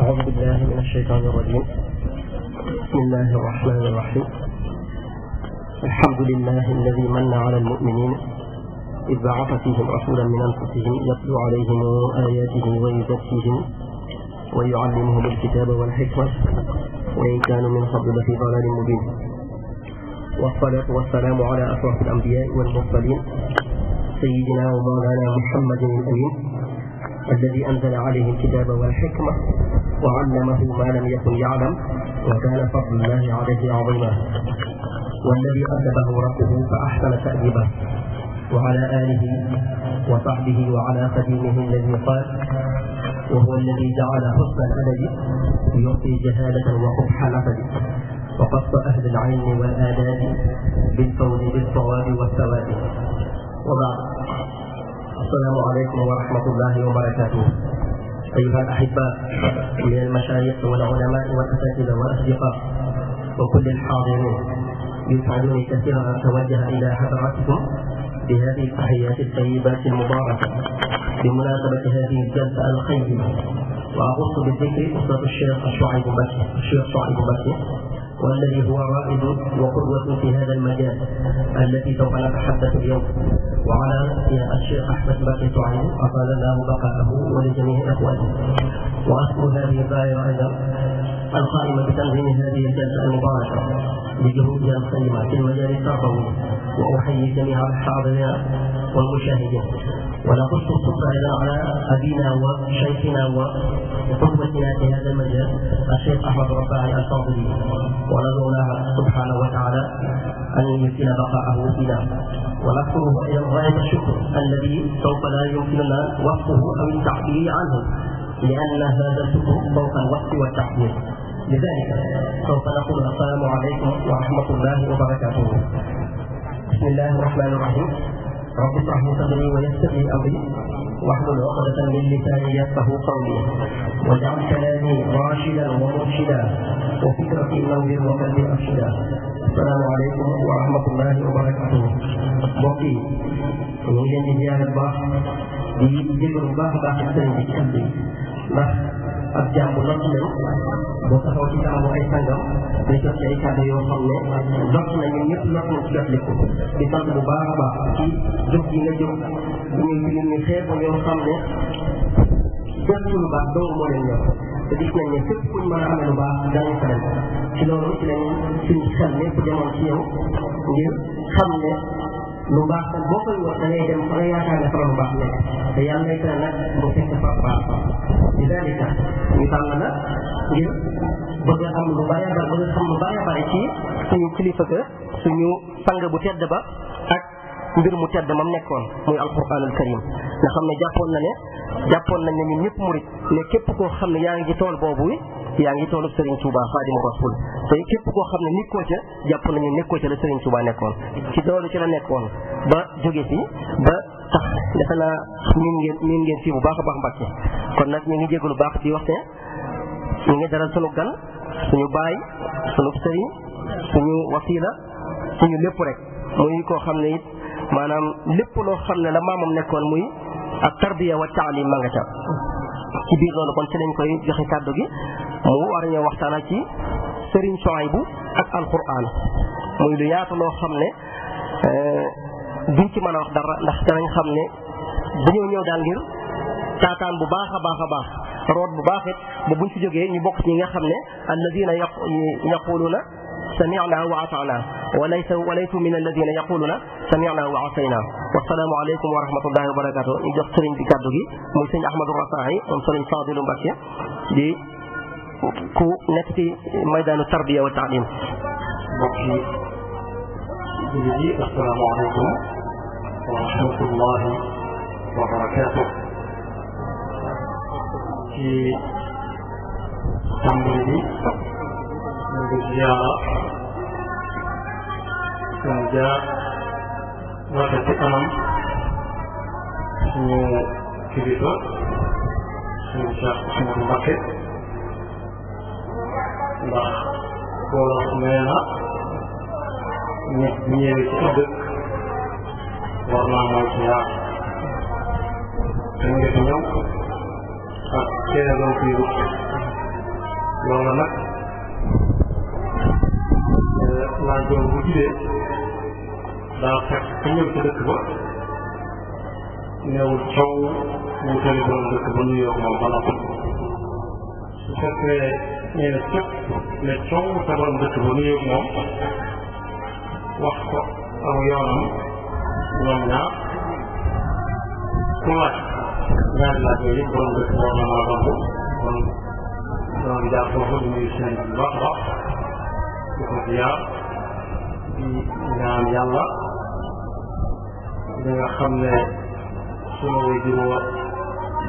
أعوذ بالله من الشيطان الرجيم. بسم الله الرحمن الرحيم. الحمد لله الذي من على المؤمنين إذ بعث فيهم رسولا من أنفسهم يتلو عليهم آياته ويزكيهم ويعلمهم الكتاب والحكمة وإن كانوا من قبل لفي ضلال مبين. والصلاة والسلام على أشرف الأنبياء والمرسلين سيدنا ومولانا محمد الأمين الذي أنزل عليه الكتاب والحكمة وعلمه ما لم يكن يعلم وكان فضل الله عليه عظيما، والذي أدبه ربه فأحسن تأديبه، وعلى آله وصحبه وعلى خديمه الذي قال: وهو الذي جعل حسن الأدب يعطي جهالة وقبح الأسد وقص أهل العلم والآداب بالفوز بالصواب والثواب. وبعد، السلام عليكم ورحمة الله وبركاته. أيها الأحباء من المشايخ والعلماء والأساتذة والأصدقاء وكل الحاضرين، يسعدني كثيرا أن أتوجه إلى حضراتكم بهذه التحيات الطيبات المباركة بمناسبة هذه الجلسة الخيرة، وأخص بالذكر أسرة الشيخ شعيب بكر، والذي هو رائد وقدوة في هذا المجال التي سوف نتحدث اليوم، وعلى الشيخ أحمد بكر شعيب أطال الله بقاءه ولجميع إخوانه. وأذكر هذه الدائرة أيضا القائمة بتنظيم هذه الجلسة المباركة بجهودها القيمة في المجال التربوي، وأحيي جميع الحاضرين والمشاهدين. ونخص الصبر أيضا على أبينا وشيخنا وقدوتنا في هذا المجال الشيخ أحمد رفاعي الفاضلي، وندعو الله سبحانه وتعالى أن يمكن بقاءه فينا، ونذكره إلى غاية الشكر الذي سوف لا يمكننا وصفه أو التعبير عنه، لأن هذا الشكر فوق الوصف والتعبير. لذلك سوف نقول: السلام عليكم ورحمة الله وبركاته. بسم الله الرحمن الرحيم. رب اشرح لي صدري ويسر لي أمري واحلل عقدة من لساني يفقهوا قولي، واجعل كلامي راشدا ومرشدا وفكرتي نور وقلبي أرشدا. السلام عليكم ورحمة الله وبركاته. mbokk yi ñu ngi leen di ziyaare bu baax di jégalu bu baax a baax sëriñ bi ci kàddu yi, ndax ab jaam bu lott nañ boo taxaw ci kanamu ay sangam day jot ci ay kàddu yoo xam ne lott na ñun ñëpp lott nañ ci jot li ko di sant bu baax a baax ci jóg yi nga jóg ñu ñu xeer ba ñoo xam ne jot lu baax dong moo leen ñor, te gis nañ ne fépp kuñ mën a amee lu baax daañu fa dem. ci loolu ci lañ suñ xel lépp demoon ci yow ngir xam ne lu baax nag boo koy wax da ngay dem fa nga yaakaar ne fa lu baax nekk, te yàlla lay tere nag mu fekk fa baax. di dalika ñu tànn la ngir bëgg a am lu bari ba bëgg a xam lu bari ci suñu kilifa ga, suñu sang bu tedd ba ak mbir mu tedd mam nekkoon muy alquranul karim, nga xam ne jàppoon nañ ne ñun ñëpp murit ne képp koo xam ne yaa ngi ci tool boobu yaa ngi toolu Serigne Touba Xaadimu Rasuul, te képp koo xam ne nekkoo ca jàpp nañu nekkoo ca la Serigne Touba nekkoon, ci loolu ci la nekkoon ba jóge fi ba tax defe naa miin ngeen fii bu baax a baax Mbàkke. kon nag ñu ngi jégalu baax di wax ne ñu ngi dalal sunu gan, suñu baay, sunu sëriñ, suñu wasiila, suñu lépp rek, muy koo xam ne it maanaam lépp loo xam ne la maamam nekkoon muy ak tarbiya wa taalim ma nga ca. ci biir loolu kon ci lañ koy joxe kàddu gi mu war a ñëw waxtaana ci Serigne Souhaïbou ak alquran, muy lu yaatu loo xam ne duñ ci mën a wax dara, ndax danañ xam ne dañoo ñëw daal ngir taataan bu baax a baax root bu baax it ba buñ fi jógee ñu bokk ci ñi nga xam ne alladina yaquluna sami'na wa ata'na wa laysu min alladina yaquluna sami'na wa asayna. wasalaamu aleykum wa rahmatullahi wa barakatuh. ñu jox sëriñ bi kàddu gi muy sëñ Ahmadou Rafahi moom sëriñ Fadilu Mbacke di ku nekk ci maydaanu tarbiya wa taalim. mbokk yi jullit yi, assalaamu aleykum wa rahmatullahi wa barakatuh. ci tàmbali bi ñu ngi ziyaara seen jaar wate ci kanam suñu kilifa suñu Cheikh Ahmadou Mbacké, ndax boolof nee na nit bu ñëwee ci dëkk war naa mooy ci yaar te nga fi ñëw ak teeloon fi wut loolu nag laaj boobu bu jibee daa fekk ka ñëw ci dëkk ba néewul coow wutali borom dëkk ba nuyoo moom ba noppi su fekkee nee na cëpp ne coow sa borom dëkk ba nuyoo moom wax ko aw yoonam ñoom ñaar ku laaj ñaari laaj yooyu yëpp borom dëkk war na maa tontu kon ñoo ngi jaar foofu di nuyu seen bu baax a baax di ko ziyaar di ñaan yàlla li nga xam ne sunu way juróom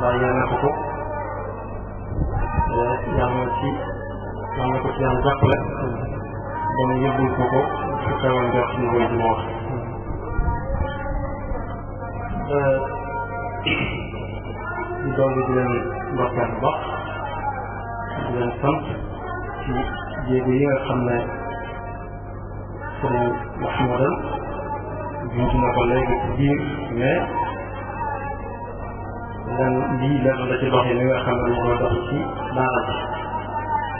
bàyyee na ko yàlla na ko ci yàlla jàppale dana yëbbul ko su xewoon jox suñu way juróom di doog di leen ndokkeel bu baax di leen sant ci jéego yi nga xam ne sëriñ Mahmoudan junj na ko léegi ci biir mais lii lenn la ci dox yi nga xam ne moo koy dox ci daara ji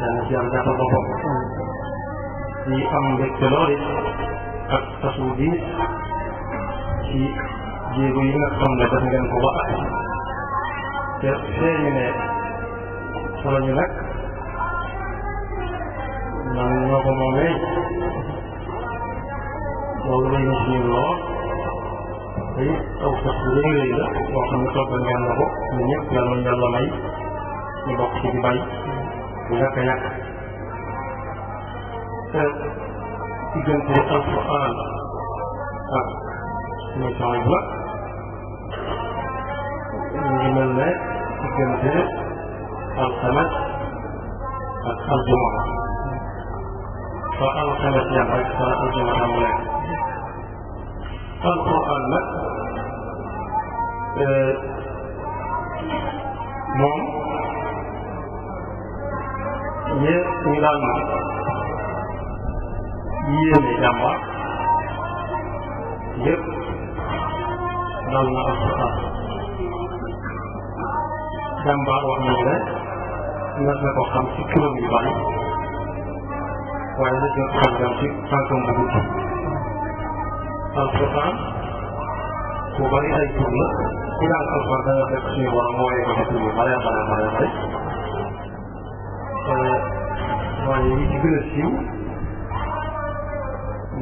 dana ci yàlla jàppal boppam ci am mbégte lool it ak tasu bi ci jéego yi nga xam ne def ngeen ko ba ak te feeñu ne solo ñu nag man ñoo ko moomee loolu lay ñu suñu lool te it aw sax bu rëy rëy la boo xam ne toggal ngeen la ko ñu ñëpp yàlla ñu yàlla may ñu bokk ci di bay bu yàgg a yàgg te diggante alquran ak suñu temps bi la ñu ngi mel ne diggante alxames ak aljuma fa alxames yam rek fa aljuma tàmbalee alquran nag moom ñu daan yéene jàmbaar yëpp dal na alquran jàmbaar wax nañu ne nas na ko xam ci turam yu bari waaye nas na ko xam jam ci tànkam bu gudd alquran ku bari ay tur la ku jàng alquran da nga fekk suñu borom mooy ko ci tur yu bare bare bare bare waaye yi ci gën a siiw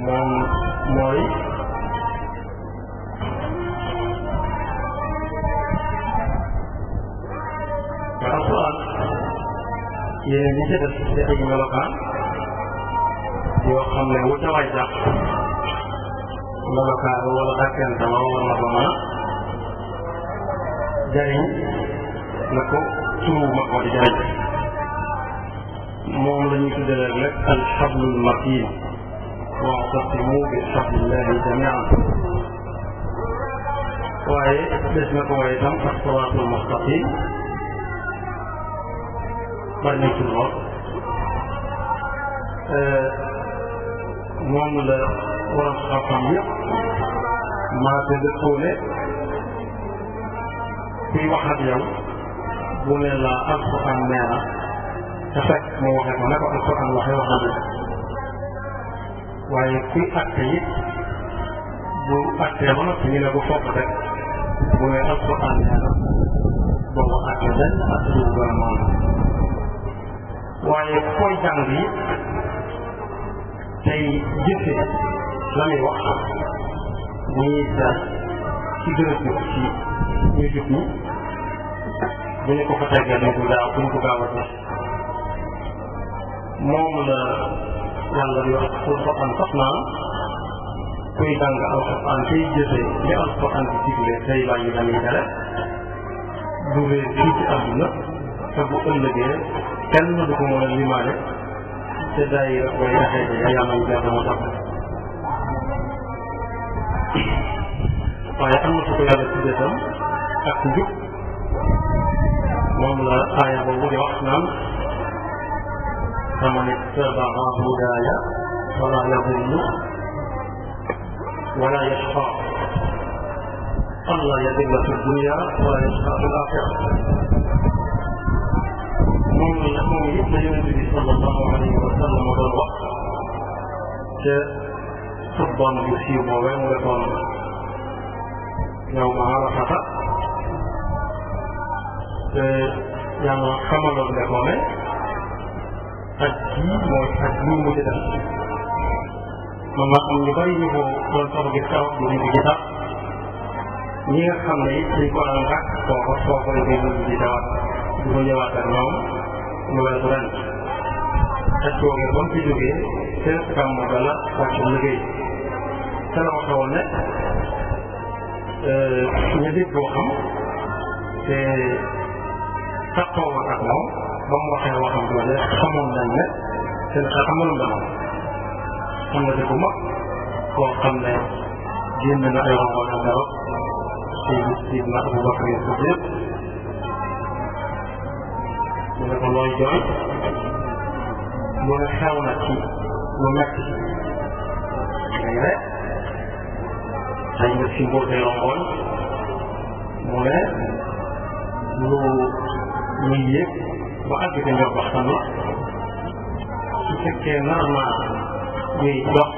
moom mooy te alquran yeneen ñi ca def ci ay melokaan yoo xam ne wu ca waay jàpp melokaan wala dàkkente la war na ko mën a jariñ na ko turu ma ko di jariñ moom la ñuy tuddee rek alxablul matin wa'tasimu bi hablillahi jami'an waaye des na ko waaye itam as-siraatul mustaqim bari nañ ci lool moom la waroon xam-xam yëpp maa te dëppoo ne kuy wax ak yow bu ne la alquran nee na te fekk mu waxee ko ne ko alquran waxee wax na dëgg waaye kuy atte it bu attee ba noppi ñu ne ko fopp rek bu ne alquran nee na boobu atte benn atte bu gën a noonu waaye koy jàng yi tey jëfe la muy wax ñii daal ci gën a jub ci ñu jub ñi bu ñu ko fa teggee duñ ko gaaw a gis moom la yàlla di wax alquran sax naa kuy jàng alquran tey jëfe li alquran di digle tey bàyyi la muy tere du réer fii ci àdduna te bu ëllëgee kenn du ko mën a limaale te day way axee ja yàlla ñu jàpp moo tax waaye am na su ko yàlla tuddee tam ak njub moom la aaya boobu di wax naan faman ittaba'a hudaaya fala yadillu wala yashqa Allah yadilla fi dunya wala yashqa fi al-aaxira moom it la yonente bi sallallahu alayhi wa sallam doon wax ca xutbaam bu siiw boobee mu defoon yow ma Arafata te yàlla xamaloon ne ko ne ak jii mooy ak lii mu ci def man ma am ñu bari ñu ko doon soog a gis kaw bu ñu ci tax ñi nga xam ne it dañ ko daan ràkk foofu la koy dund di tawaat du ko ñëwaat ak ñoom ñu weesu ren ak toogee ba mu fi jógee seen kàmm ga la wàcc liggéey te la waxoon ne ñu dégg koo xam te taxaw ak moom ba mu waxee waxam jooju xamoon nañ ne seen xel xamaloon na moom xam nga dëgg mag koo xam ne génn na ay rongoñ am dara Sidna Abu Bakr Siddiq ñu ne ko looy jooy mu ne xew na ci lu metti ngay rek xëy na si mbóotee rongoñ mu ne lu ñuy yéeg ba àgg te ñor waxtaan la su fekkee nar naa ñuy dox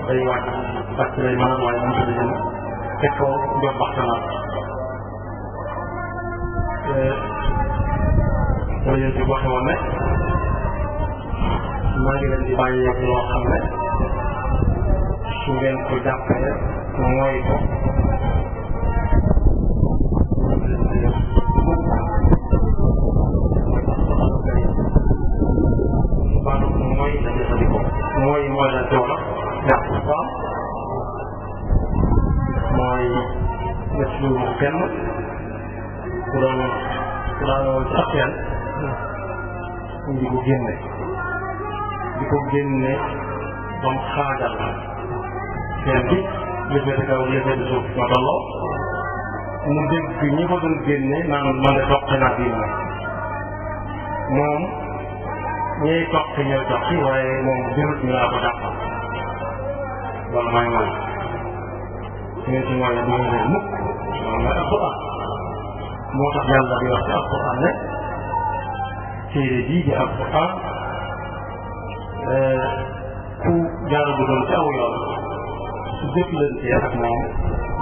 day wàcc parce que day mën a waaye mu tudd ñu te kaw ñor waxtaan la yéen bi waxe woon ne maa ngi leen di bàyyi yëpp loo xam ne su ngeen ko jàppee mooy ko mooy la joola jàpp faam mooy nga ci lu kenn ku daan woon ci affaire di ko génne ba mu xaajal seen bi lëfee kaw lëfee di suuf ma tolloo mu dégg ñi ko doon génne naan man de toq naa bii moom ñooy toqi ñooy toqi waaye moom jërut ñu laa ko jàppal wala mooy ñu ci mooy du ñu leen mukk loolu mooy alquran moo tax yàlla di wax ci alquran ne téere bii di alquran ku jaaragu doon ci aw yoon su jëflantee ak moom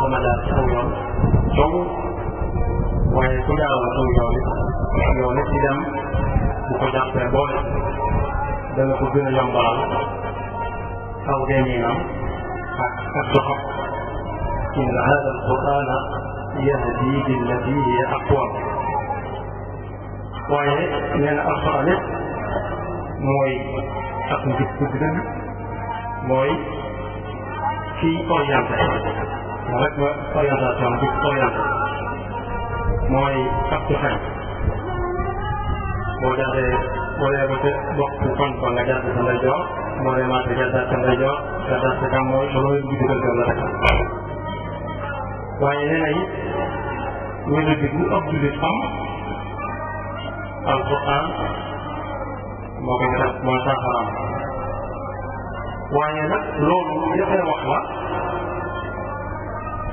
dana jaar ci aw yoon coow waaye ku jaaragu aw yoon it di dem bu ko jàppee boole dana ko gën a yombalal aw deminam ak doxam inna hada alqurana yahdi billati hiya aqwam waaye nee na alquran it mooy ak njub dëgg mooy kii orienté moom rek mooy orientation bi orienté mooy ak xel boo jaaree boo dee ba ca bokk koñ ko nga jaar sa ndeyjoor moo dee maa jaar sa ndeyjoor nga jaar sa càmmooñ loolu yëpp digal la rek waaye nee na it mélodie bu ab jullit am alquran moo koy def mooy saafaraam waaye nag loolu dafay wax la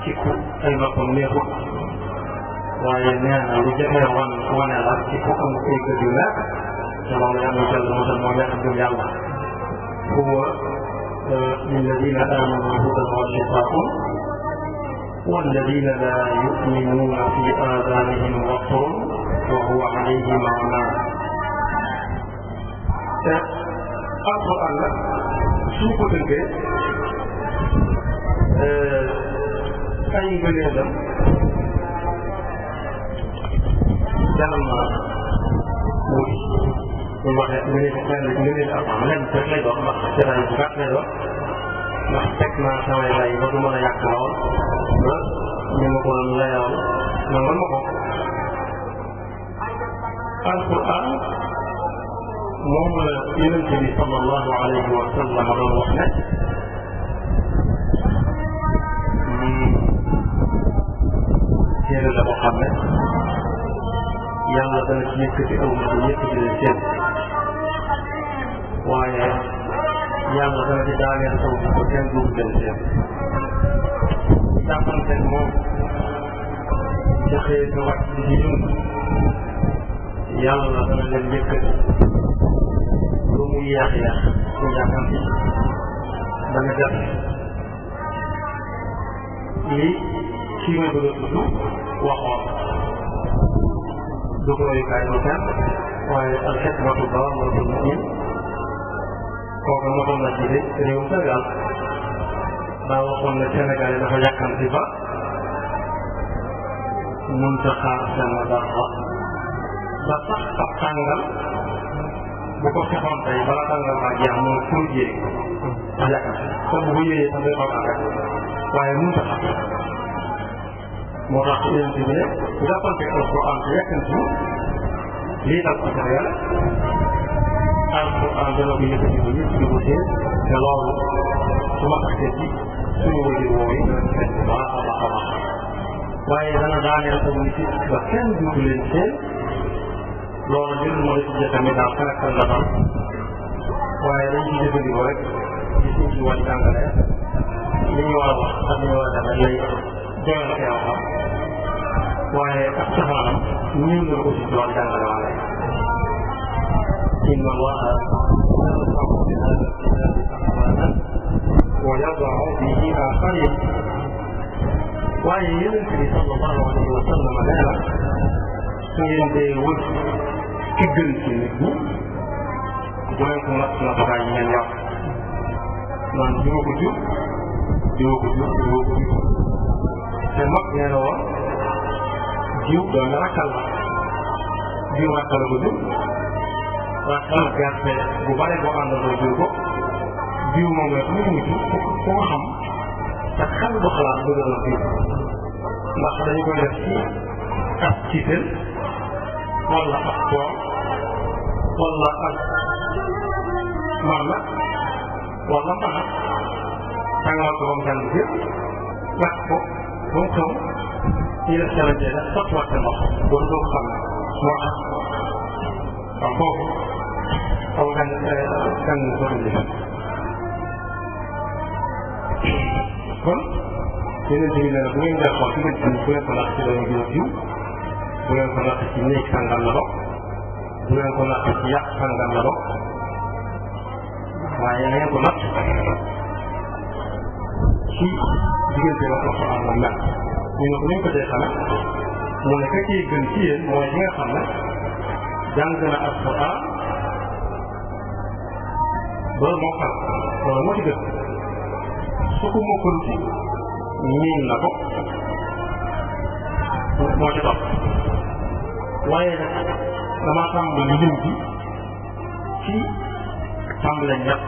ci ku ay noppam neexut waaye nee na lu jafee wane la ci ku am ay gët yu leer te loolu yàlla jël mosal moo nekk gëm yàlla huwa lilladina amanu hudan wa shifaa'un walladina la yu'minuna fi aadanihim waqrun wa huwa alayhim a'ma te alquran nag suñu ko tënkee ay ngëneelam jaral na wuti ñu waxee ngëneel alquran lenn rek lay doon ndax jataay bu gàtt lay doon ndax teg naa samay lay ba du mën a yàq lool ba ñu ma ko doon layal nangal ma ko alquran moom la yonente bi sallallahu alayhi wa sallam doon wax ne téere la boo xam ne yàlla dana ci yëkkati aw nit ñi yëkkati leen seen waaye yàlla dana ci daaneel aw nit ba kenn duub leen seen jàppanteeg moom jaxee sa wàcc ci ñun yàlla dana leen yëkkati bañ a def li kii may bëgg a tudd waxoon du ko royukaay lu kenn waaye al xikmatu daamatul mu'min kooku mosoon na jiite réewum Sénégal daa waxoon ne Sénégal yi dafa yàkkamti ba mënta xaar seen dara ba sax ab tàngal bu ko fexoon tey bala tàngal maa jeex mu pour jéeg a yàkkamti te bu ko yéeyee sax day xaw rek waaye mënta xaar moo tax yéen bi ne jàppante alquran te yàkkamti lii dal ko Sénégal alquran dana ko yëkkati ko yëpp di ko téye te loolu su ma taxee ci suñu wajur woowu yi dana fekk baax a baax a baax waaye dana daaneel ko nit ba kenn duutu leen seen loolu jël moo ci jëkkami daal fenekal la dal waaye dañ ci jëfandikoo rek ci suñ ci wàñ jàngale li ñu war a wax ak li ñu war a def lay doy la koy waxam waaye ak safaanam ñëw na ko ci wàñ jàngale waale إن الله يرفع بهذا الكتاب أقواما ويضع به آخرين waaye yonent bi sallallahu alayhi wa sallam nee na su ngeen dee wër ki gën ci nit ñi bu leen ko natt na bataay yi ngeen wax naan diwa ko jur diwa ko jur diwa ko jur te mag nee na woon jiw doon rakkal la jiw rakkal ko jur rakkal gerte bu bare boo àndandoo jur ko jiw moom rek lu mu jur ko xam te xel bu xalaat bëgg na jiw ndax dañu koy def ci ak ciitel wala ak tool wala ak marna wala mbaxa tàngal ko ba mu jàng jëpp lakk ko ba mu xew ñu def calajee def sottiwaat ndox boobu doo ko xam ne moo tax waaw foofu xaw gan ko indi kon yeneen bi nee na bu ngeen dee xool ci bëj bu leen ko natt ci dañu gën a jiw bu leen ko natt ci néeg sàngam la bokk bu leen ko natt ci yàq sàngam la bokk waaye na ngeen ko natt ci diggante la ko am la mel ñu ne ko ñu ko dee xame mu ne ka ciy gën ci yéen mooy li nga xam ne jàng na alquran ba mokkal loolu moo ci gën su ko mokkal ci miin na ko moo ci topp waaye nag damaa tàmbali lim bi ci tàmbale ñett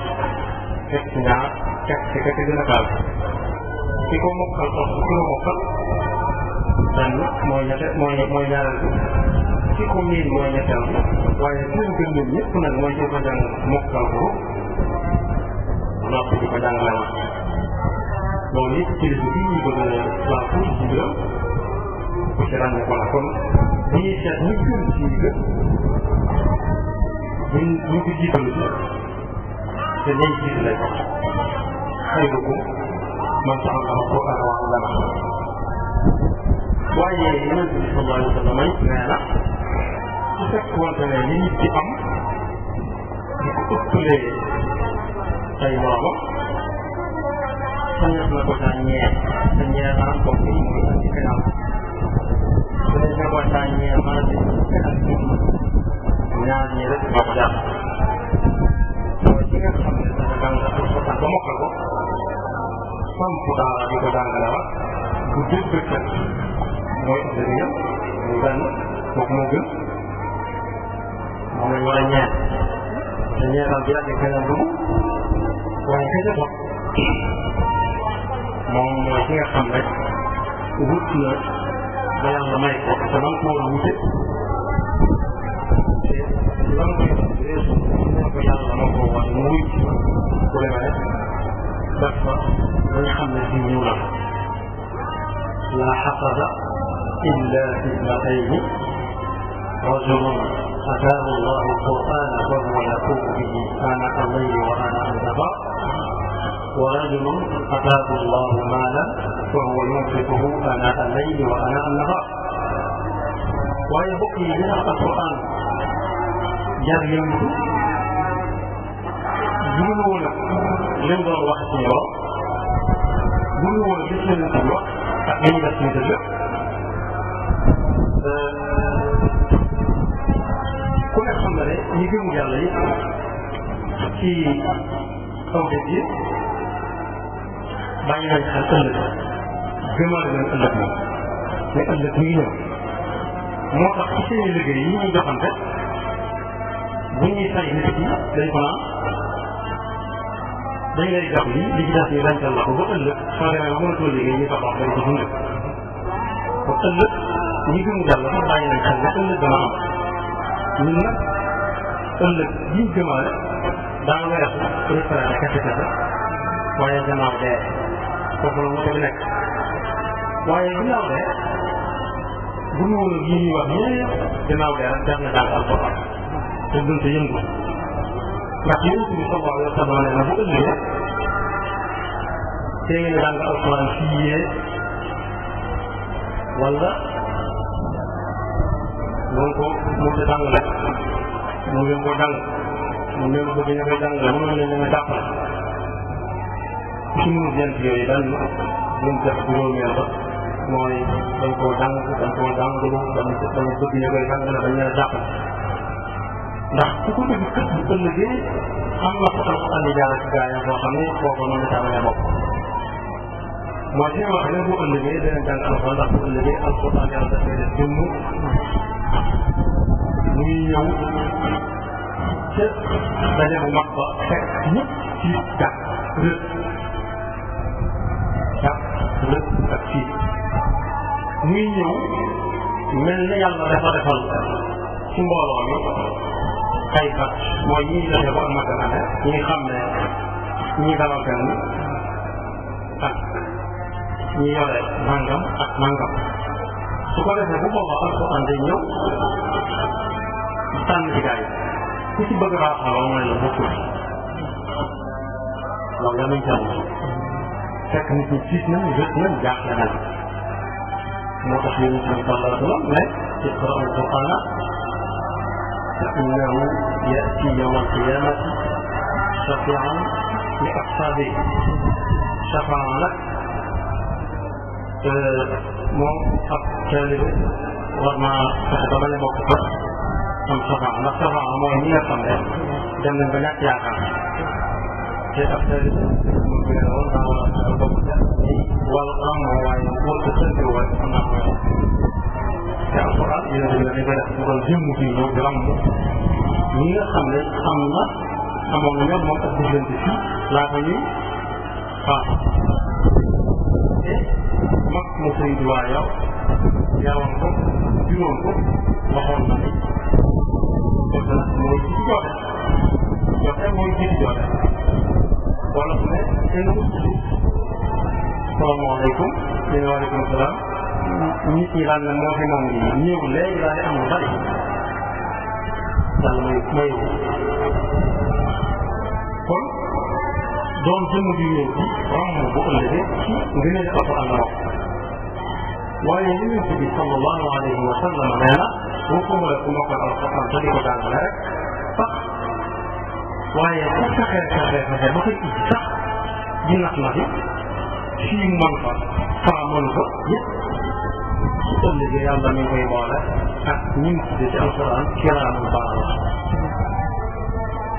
teg ci ñaar teg ci ka ci gën a gaaw ki ko mokkal topp ki ko mokkal benn mooy ñaareel bi ki ko miin mooy ñetteel bi waaye ki leen gën ñoom ñëpp nag mooy ki ko jàng mokkal ko noppi di ko jàngale wax loolu it ci li ñu bëgg a laal tuuti ci biir ku ci ràññee ko la kon bu ñuy seet ñu gën ci gën ñu ko jiital ci te ñay jiit lay ko xayrukum man ta'allama al-Qur'ana wa 'allamahu waaye Yonent bi sallallahu alayhi wa sallam nee na su fekkoonte ne li nit ci am di ko ëppalee ay moromam sañas na ko saa ñeer te ñeer maanaam comme ni muy andi kanam sañas na ko saa ñeer maanaam di kanam ñaar ñi rek moo ko jàpp mooy ci nga xam ne dafa jàng alxuraan ba mokkal ko samp daara di ko jàngale wax bu dégg bëccëg mooy ëllëg muy benn kooku moo gën moom lañ war a ñeer te ñeeral bi yàgg kanam dugg waaye ka ca topp moom mooy ki nga xam ne wut na ba yàlla may ko te man koo war a wute te lan koy weesu ne ko yàlla moo ko war mu wuy bu demee def fa ba nga xam ne si ñëw na la xasada illa fi ithnatayni rajulun ataahu allahu alqur'ana fa huwa yaqumu bihi aanaa al-layli wa aanaa an-nahaar ورجل أتاه الله مالا وهو ينفقه آناء الليل وآناء النهار ويبقي من القرآن جريمه جنون li mu doon wax suñu borom bu ñu woon gis nañu ci wax ak li ñu def suñu dëgg ku ne xam na ne ñi gëm yàlla yi ci kaw dëgg yi bàyyi nañ xel ëllëg gëmaale nañ ëllëg moom mais ëllëg muy ñëw moo tax ci seen liggéey yi ñuy joxante bu ñuy fay nit ki dañ ko naan dañ lay jox li ci des ñu dencal la ko ba ëllëg soo demee ba mënatoo liggéey ñu tax wax dañ ko dund kon ëllëg ñi gëm yàlla sax bàyyi nañ xel ne ëllëg dana am ñun nag ëllëg biñ gëmaale daa weesu retraité kese waaye gannaaw dee foofu la moo nekk waaye gannaaw dee bu ñu woon yi ñuy wax yëpp gannaaw dee rek def na jàng alxuraan te duñ te yëngu ndax yonent bi sallallahu alayhi wa sallam nee na bu ëllëgee tey ngeen jàng alxuraan fii yee wala moom ko moom te jàngale mu ngeen ko jàng mu ngeen bëgg ñu koy jàngale mu ne leen nga jàppale ci mënu jent yooyu dañ ñu def juróomeel ba mooy dañ koo jàng dañ bëgg ñu koy jàngale dañ leen jàppale ndax ku ko dégg kët bu ëllëgee am na ko alxuraan di jaar ci gaayam boo xam ne kooku noonu tàmbalee bopp mooy li wax ne bu ëllëgee danañ jàng alxuraan ndax bu ëllëgee alxuraan yàlla dafay def jëmm muy ñëw ca daje bu mag ba fekk ñëpp ci jàpp rëdd ak fii muy ñëw mel ne yàlla dafa defal ci mbooloo mi ay bat mooy ñi daje ba am maganane ñi xam ne ñi dalal gan ni ak ñi yore nangam ak nangam su ko defee bu boobaa alxuraan day ñëw tànn ci gars yi ku ci bëgg raaxaloo mooy la bokkul loolu yaa nañ tànn fekk nit ñi tiit nañ rët nañ jaaxle nañ moo tax yonent bi sallallahu alayhi wa sallam ne iqra al-qur'ana fa innahu ya'ti yawma al-qiyamati shafi'an li ashabihi shafaa nag moom ab taalibe war naa fexe ba bañ a bokk ko am shafaa ndax shafaa mooy ñi nga xam ne dem nañ ba ñàkk yaakaar te ab taalibe mu ngi woon daa war a bokk ci wàllu am waaye wër ko sënti woon am naa mooy te alxuraan yéen a ngi koy def bu doon jëmm ci ñëw di ràmm ñi nga xam ne amoon na ñoom moom ak diggante fii laata ñuy faatu te mag mu sëy di waa yow yaroon ko juróom ko waxoon na ni kon nag mooy ci joote mooy ci joote wala mu ne kenn ku ci salaamaaleykum yéen waaleykum salaam nit ñi daan na moo fi moom ngi ñëw léegi daal di am lu bari daal mooy kon doon jëmm di ñëw ci romb bu ëllëgee ci ngëneel alxuraan la wax waaye yonent bi sallallahu alayhi wa sallam nee na waxuma la ku mokkal alxuraan te di ko jàngale rek sax waaye ku fexe ba koy ijji sax di nax na fi fii man fa faa mën ko yëpp su ëllëgee yàlla mi ngi koy boole ak ñi mu tudde ci alxuraan kiraamu barara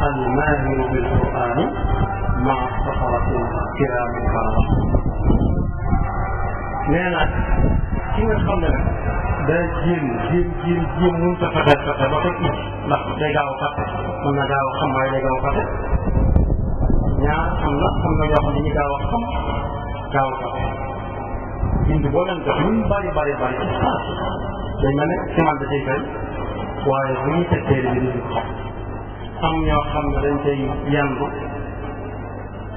almaahiru bil qur'aani maa safaratin kiraamu barara nee na ki nga xam ne nag day jéem mënut a fexe ba koy ijji ndax day gaaw a fàtte mën na gaaw a xam waaye day gaaw a fàtte ñaar am na yoo xam ne dañuy gaaw a xam gaaw a fàtte bind boo leen jox ñu bari ci saa day mel ne semence da cay fay waaye bu ñuy teg téere bi duñu ko xam am ñoo xam ne dañ cay yandu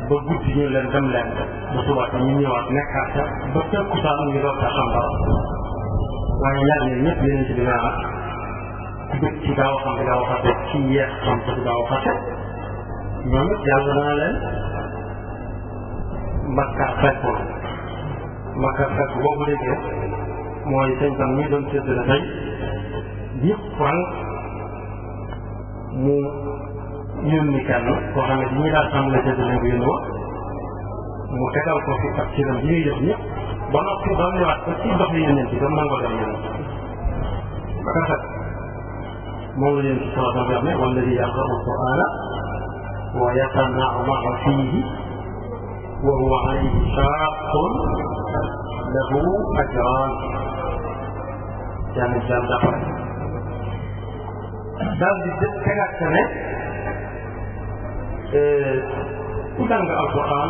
ba guddi ñu leen dem leen ba subaat ñu ñëwaat nekkaat ca ba fekku saa ñu doon ca xam dara waaye ñaar ñoom ñëpp yeneen ci bi nee na ku bëgg ci gaaw a xam te gaaw a fàtte ci yeex xam te gaaw a fàtte ñoom it yàlla dana leen makkaar fekk boobu déggee mooy sëñ tam ñi doon séddale tey yëpp franc mu yónni kenn koo xam ne ñi daal xam la jëdale ko yónni mu tegal ko fi ak ciram bi ñuy def ñëpp ba noppi ba ñëwaat ba ci dox yi yónneen ci ba nangoo dem yónni rafet moom la yéen ci sama sama wax ne walladi yaqra'u al-Qur'ana wa yatana'amu fihi wa huwa alayhi shaqqun lahu ajran yani jàll dafa daal di tegaat ca ne ku jàng alquran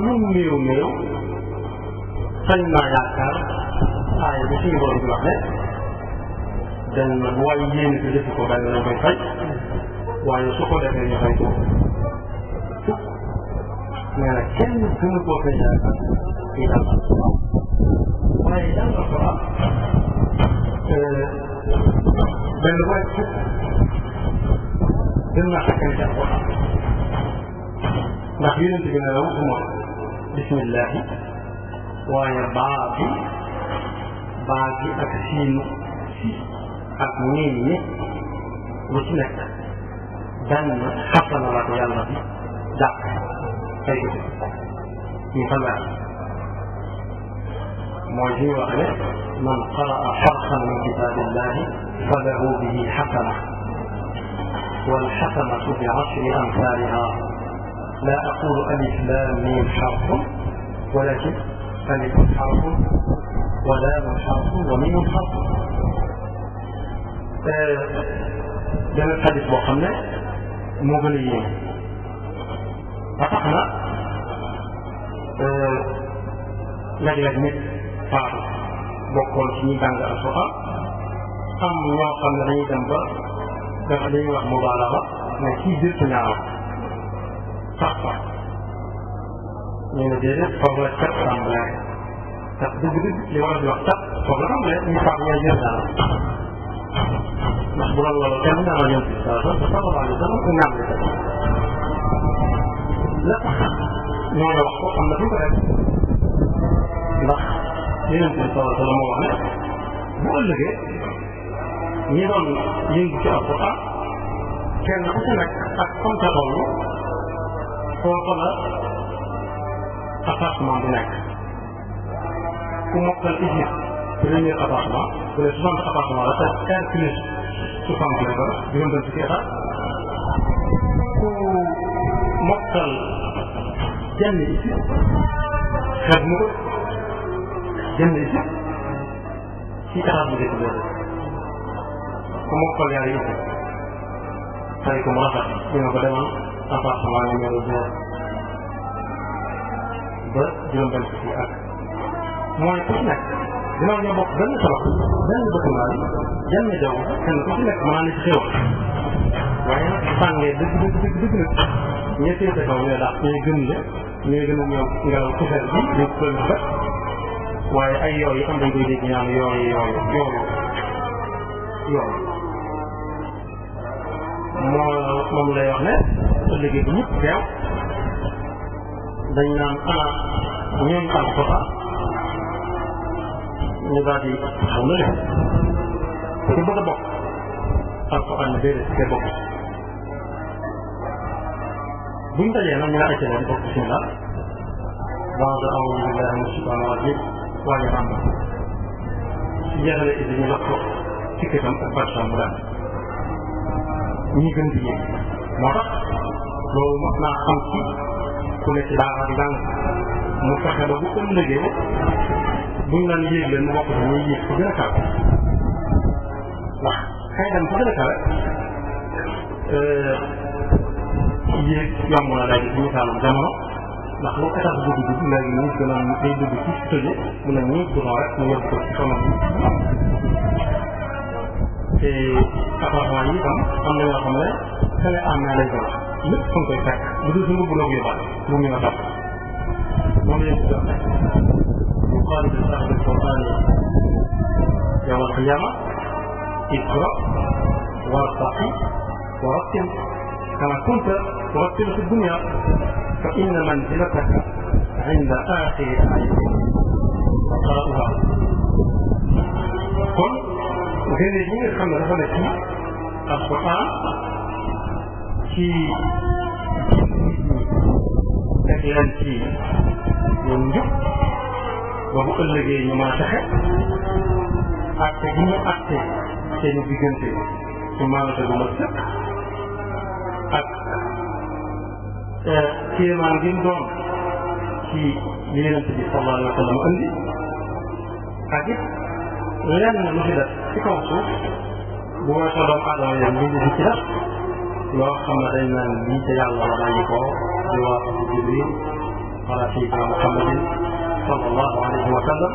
lu mu néew néew sañ naa yaakaar aaya bi suñu borom di wax ne dañ na waaye yéene ko defu ko benn lañ koy fay waaye su ko defee ñu fay ko fukk nee na kenn gënu koo fay yaakaar ci jàng alquran waaye jàng alquran benn waaye fukk gën naa fekkee ci alquran ndax yonent bi ne la waxuma bismillahi waaye baa gi ak siin ak miin ñi lu ci nekk benn xasana la ko yàlla bi jàpp ay gis ñu fanweer mooy li ñu wax ne man qaraa xarfan min kitaabillahi fa lahu bihi xasana wal xasanatu bi ashri amsaaliha لا أقول ألف لام ميم حرف ولكن ألف حرف ولام حرف وميم حرف benn xadis boo xam ne moo gën a yéeme ba tax na léeg-léeg nit faatu bokkoon ci ñi jàng alxuraan am ñoo xam ne dañuy dem ba dafa dañuy wax mubaalaga mais kii jël sa ñaanam sax sax ñu ne déedéet foofu la cat tàmbalee cat dëgg-dëgg li war a di wax cat foofu la tàmbalee ñu faatu ñooy jël daal ndax bu doon loolu kenn ñaanal ñoom si saa sax sallallahu alayhi wa sallam ku ñaan li la tax ñooñu wax ko am na fi ko def ndax yeneen si sallallahu alayhi wa sallam moo wax ne bu ëllëgee ñi doon yëngu ci alquran kenn ku ci nekk ak comme ca toll foofu la attachement bi nekk ku mokkal Égypte premier attachement bu dee 60 attachement la te R plus 60 la ko juróom-benn fukki état ku mokkal jenn Égypte xeet mu ko jenn Égypte ci état bu njëkk boobu ku mokkal ñaari Égypte fay ko mu rafet ñu ne ko demal appartement numéro 2 ba juróom-benn fukki ak mooy ku ci nekk dinaa ñoo bokk benn sabab benn bâtiment bi jenn jaww kenn ku ci nekk mën naa ne ci xew waaye nag sàngee dëgg nag ñee féete kaw ñooy daax ñooy gën la ñooy gën a ñëw ngelaw poussière bi ñu ko ba waaye ay yooyu am dañ koy dégg ñaan yooyu moom lay wax ne ëllëgee bi ñëpp teew dañ naan ana ñooñ alxuraan ñu daal di xaw na leen ku bëgg a bokk alxuraan ne déedéet te bokk buñ dajee nag ñu la acca leen bokk bismillah ba'da a'uuzu billahi mina shaytaani rajiim waaye ràmb su jeexalee idi ñu jox ko ci këtam ak bàttam bu daal ñi gën di yéeg moo tax loolu mos naa xam ci ku ne ci daara di jàng mu fexe ba bu ëllëgee buñ naan yéeg leen mu bokk ci ñuy yéeg fu gën a kawe ndax xëy dem fu gën a kawe yéeg yomb na léegi ci misaalum jamono ndax lu état dugg léegi ñu gën a day dugg ci tëje mu ne ñii bouton rek mu yóbbu ko ci kanam te appartement yi itam am na ñoo xam ne xale am naa lay doon lépp fa nga koy fekk bu dul suñu bu la ko yóbbaale mu ngi la topp moom la ñu si doon ñu xool bi sax bi Qur'an yawm al-qiyama iqra wartaqi warattil kama kunta turattil fi dunya fa inna manzilataka inda aaxiri aayatin faqra'uha kon gëne yi nga xam ne dafa ne ci alquran ci teg leen ci yoon njub ba bu ëllëgee ñu mën a texe acte gi ñu acte seen diggante ci maanate bu ma sëkk ak kéemaan gi mu doon ci li Yonent bi sallallahu alayhi wa sallam andi ak it lenn lu ci def ci kaw suuf bu weesoo doomu aadama yam li ci def loo xam ne dañ naan lii ca yàlla la bàyyi ko di waa Jibril ala sayyidina Muhammadin sallallahu alayhi wa sallam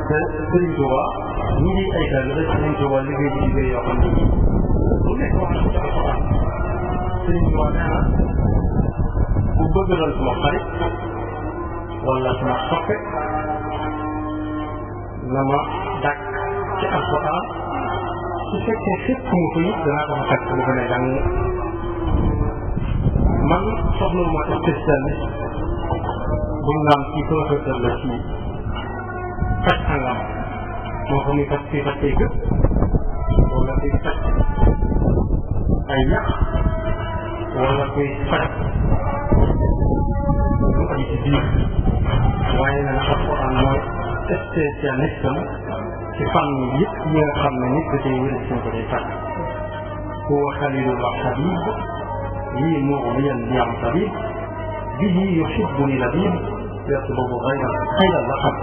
te Sëriñ Tuuba ñi ngi ay kër la Sëriñ Tuuba liggéey bi liggéey yoo xam ne lu nekk wax na ci alxuraan Sëriñ Tuuba nee na bu bëgg doon suma xarit wala suma soppe na ma dàkk ci alxuraan su fekkee fépp mu ko it danaa ko fa fekk mu gën a jàng man soxla ma spécialiste buñ naan ci professeur la ci faj sangam moo xam ni faj fii faj ay gëpp wala kuy faj ay ñax wala kuy faj lu aju ci biir waaye na alxuraan mooy spécialiste ci fànn yëpp yi nga xam ne nit da cay wér suñ ko day faj huwa xalilullah habib lii mughniyan li am tabib bihi yuhibbuni labib yatlubu xayra la xam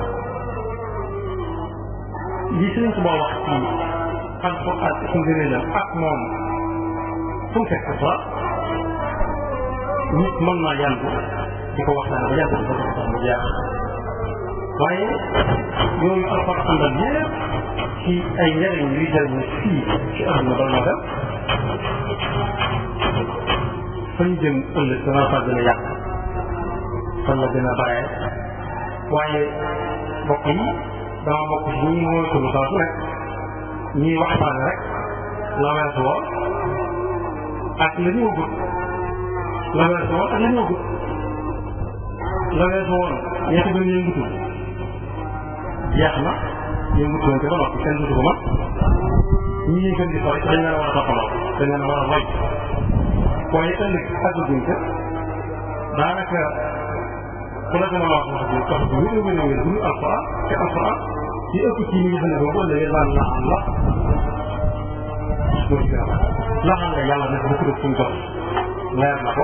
lii Sëriñ Tuubaa wax ci alxuraan ci ngëneelam ak moom fu mu fekk fa nit mën naa yandu di ko waxtaan ba yandu ko sax mu jeex waaye yooyu alxuraan àndal yëpp ci ay njëriñ yuy jëriñ fii ci àdduna ba moo dem fañ jëm ëllëg dana fa gën a yàq fan la gën a bare waaye mbokk yi dama bokk ci ñi mooy ko lu saa su nekk ñiy waxtaane rek la weesu woon ak la ñëwagut la weesu woon ak la ñëwagut la weesu woon ñetti gën yëngutu jeex na yëngutu woon te ba noppi kenn dutu ko mat ñi ñuy gën di sori dañ leen a war a toppaloo dañ leen a war a roy waaye ëllëg àgguñ ko daanaka ku la gën a wax wax bi tax bi wér wér wér bu alxuraan te alxuraan ci ëpp ci ñi nga xam ne boobu ëllëgee daan la am la moo ci gën a baax la xam ne yàlla nag bu tudd suñ jot leer na ko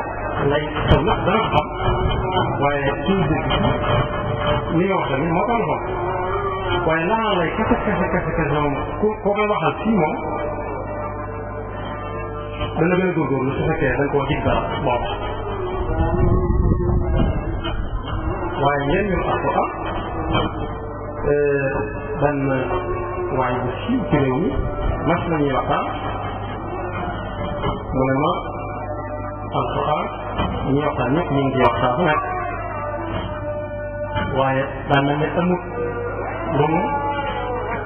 lay taw nag dana ko xam waaye suñu dégg ni nga wax tamit moo ko xam waaye laa lay kese moom koo koy waxal fii moom dana gën a góorgóorlu su fekkee dañ koo dig dara boobu waaye ngeen ñëw alxuraan benn waay bu siiw ci réew mi mas nañuy waxtaan mu ne ma alxuraan ñuy waxtaan ñëpp ñu ngi ciy waxtaan bu nekk waaye daan na ne amut lu mu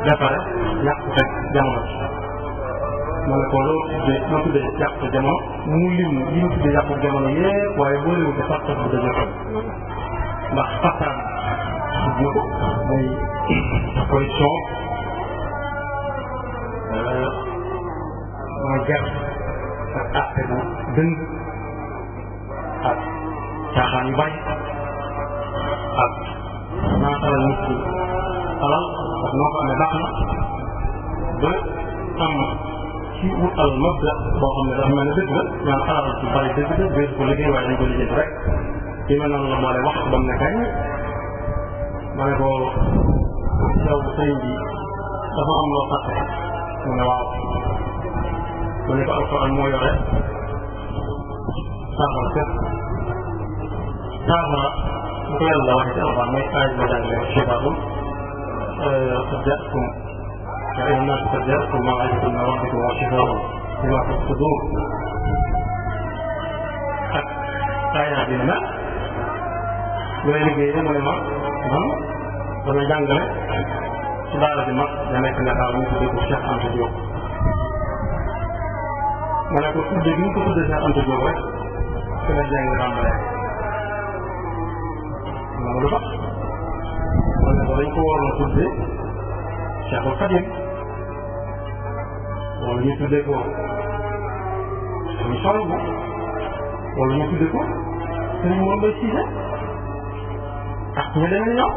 defare yàq rek jamono ma ne ko loo tuddee yàq jamono mu lim li mu tuddee yàq jamono yépp waaye boo léwu ko sax bu dëgg ndax fasaan na ko day corruption mooy ger ak àtte bu dëng ak caaxaan yu bari ak naatalal nit ki alal ak noo ko amee baax na ba am ci wut al mabda boo xam ne dafa mel ne dëgg la ñaan alal ci bari dëgg bee ko liggéey waaye dañ ko liggéey rek ci mel noonu la moo lay wax ba mu ne kañ ma ne ko yow sëriñ bi dafa am loo fàtte mu ne waaw mu ne ko alxuraan moo yore saafara fépp saafara bu ko yàlla waxee ci alxuraan mooy aay ma jàngale shifaaun qad jaa'akum yaa ayyuhan naas qad jaa'akum maw'idatun min rabbikum wa shifaaun limaa fi suduur ak aayaat bi ne looy liggéey mu ne ma man damay jàngale ci daara bi mag da nekk Ndakaar ñu tuddee ko Cheikh Anta Diop ma ne ko tuddee bi ñu ko tuddee Cheikh Anta Diop rek fi la jàng tàmbalee ma ne lu tax ma ne ko dañ ko waroon a tuddee Cheikhul Khadim wala ñu tuddee ko ñu solo bu wala ñu tudde ko sëriñ Mor Mbaye Cissé ak ñu demee ñoom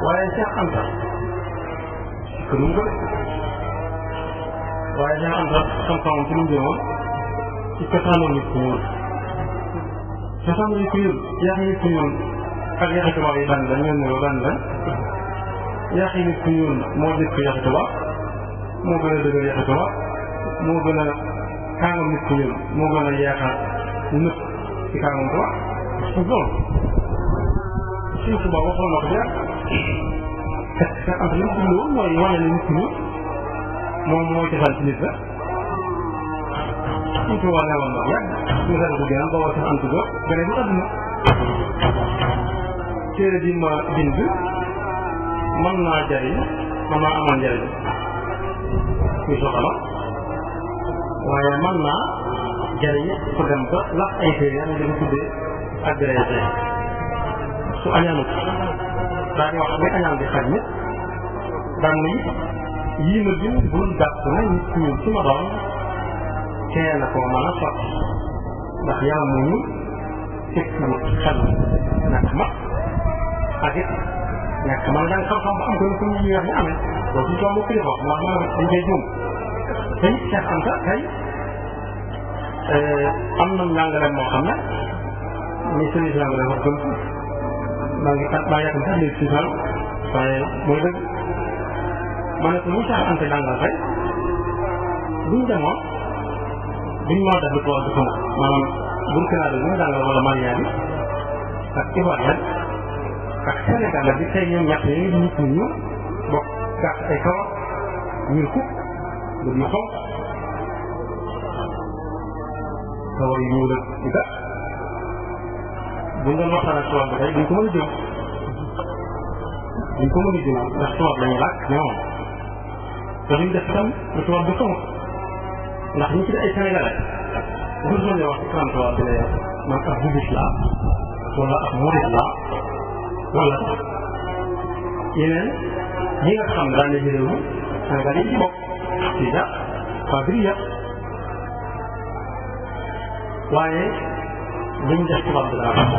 waaye Cheikh Anta que nu mu ko def waaye Cheikh Anta xam-xamam ci lu mu jëmoon ci cosaanoo nit ku ñuul cosaanoo nit ku ñuul yaax nit ku ñuul ak yaxi tubaab yi benn la ñoo niroo benn la yaxi nit ku ñuul moo jëkk yaxi tubaab moo gën a dëgër yaxi tubaab moo gën a kaangam nit ku ñuul moo gën a yeexa nëpp ci kaangam tubaab loolu suñ tubaab waxoon na ko jeex te am na li mu jubloo mooy wane ne nit ku ñuul moom moo cosaan ci nit la suñ tubaab newoon na yàgg ñu seetlu ko gënal booba sax antu góor gën a du àdduna téere bi ma bind mën naa jariñ mën naa amal njariñ kuy soxala waaye mën naa jariñ ku dem ba lax ay téere yaa ngi leen tuddee agrégé su añaanut daa di wax bi añaan di xaj nit daan ni yii ma bind bul jàpp ne nit ku ñuul su ma doon tee na koo mën a sotti ndax yaram mu ñu tekkiwut xel nag mat ak it nekk man danga xam-xam ba am ko ni ko ñuy wax ñu amee loolu suñu toog kilifa ndax man dañ koy juum te it Cheikh Anta tey am na njàngale moo xam ne ni sëriñ njàngale wax gëm maa yàkkam sax léegi si sal waaye mooy dëgg ma ne ko ñu Cheikh Anta jàngal tey buñ demoon duñ moo def lu tubaab bi xamul maanaam Burkina bi ñu jàngal wala Malien bi ak Ivoirien ak Sénégal bi tey ñoom ñett yooyu di nit ñu bokk gàtt ay kawar ñuul kuk lu ñu xonq kawar yu ñuul ak yu gàtt buñ doon waxtaan ak tubaab bi tey duñ ko mën a jëm duñ ko mën a jëm ndax tubaab lañuy làkk ñoom te duñ def tam lu tubaab bi xamul ndax ñu ci ay sénégalais bu ñu wax ci kanam tubaab bi ne man ak bubis la wala ak murit la wala yeneen ñi nga xam ne daan nañu réew mi Sénégal yi ci bokk ci ja Fabria waaye li ñu def tubaab bi dana ko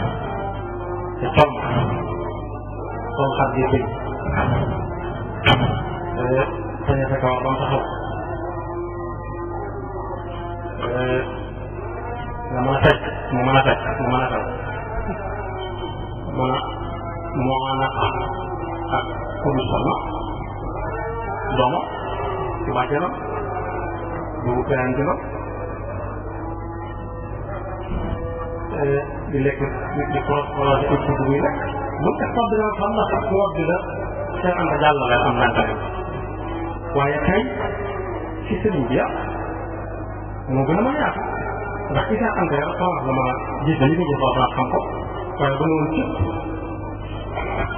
te xaw xar gi bëgg sañ a fekk wax ba mu taxaw nga mën a fekk mu mën a fekk mu mën a fekk mën a moo naqa ak kudu soxna dooma ci bàjjanam du perantinam di lekk di cross wala di ëpp bu muy lekk bu tax toog dina xam na sax tubaab bi la Cheikh Anta jàllale am nantare waaye tey ci sëriñ bi moo gën a mën a yaatu ndax ci Cheikh Anta yàlla xaw la mën a gis li ko jëf wax xam ko waaye ba woon ci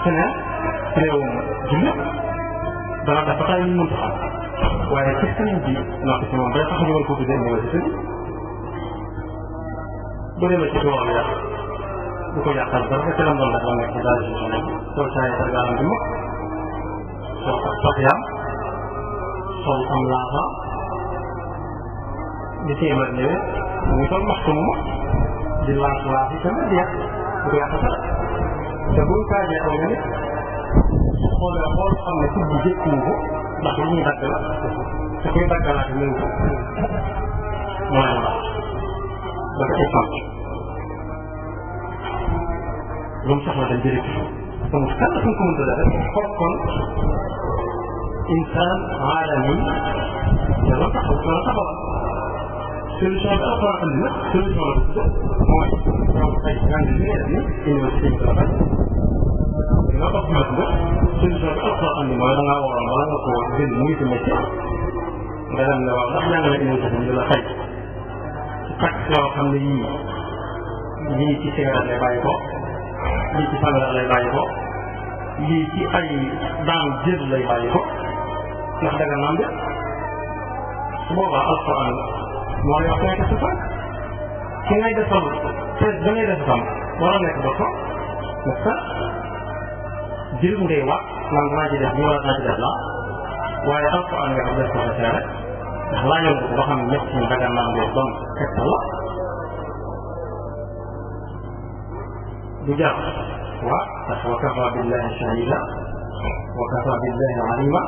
feneen réewum jullit dana def ba tey ñu mënta xam waaye ci sëriñ bi ndax ci moom day tax ñu war ko tuddee université bi bu demee ci tool ya du ko yàqal dara ba ci lam doon def la nekk ci daal ci sonn sol saa yi gaalam bi mag sol ak soxyaam sol am laafa di téeméer ñëwee mu ngi sol maxtu mu mag di laaf laaf yi tamit jeex du ko yàqal dara te buñ kaajee aw nga nit xoolee xool xam ne tub bi jëkkuwu ko ndax li ñuy dagg la te koy daggalaati néew ko moo leen wax dafa ay sant lu mu soxla dem jëriñ donc kan la suñ ko mënta def xool kon insaan aalami yàlla taxawal solution bi alxuraan andi nag solution la ko mooy ñoom ay jàng li ngay def ni université bi la nga topp nag nga solution bi alxuraan andi mooy da ngaa waroon wala nga ko jënd muy si métier nga dem ne waaw ndax jàng na université bi la fay takk yoo xam ne yii ci cigarette lay bàyyi ko lii ci sangara lay bàyyi ko lii ci ay daan jël lay bàyyi ko ndax daga naan de su boobaa alxuraan moo lay wax nekk sa tànk ki ngay defal test ba ngay def tam war a nekk ba ko n'est-ce pas jël ngay wax man naa ci def ñu war naa ci def la waaye alxuraan nga xam def ko sa seere ndax laajoon ko ba xam ñëpp ñu daga naan de doon tegtal la du jar wa ndax wa kafa billahi shahida wa kafa billahi alima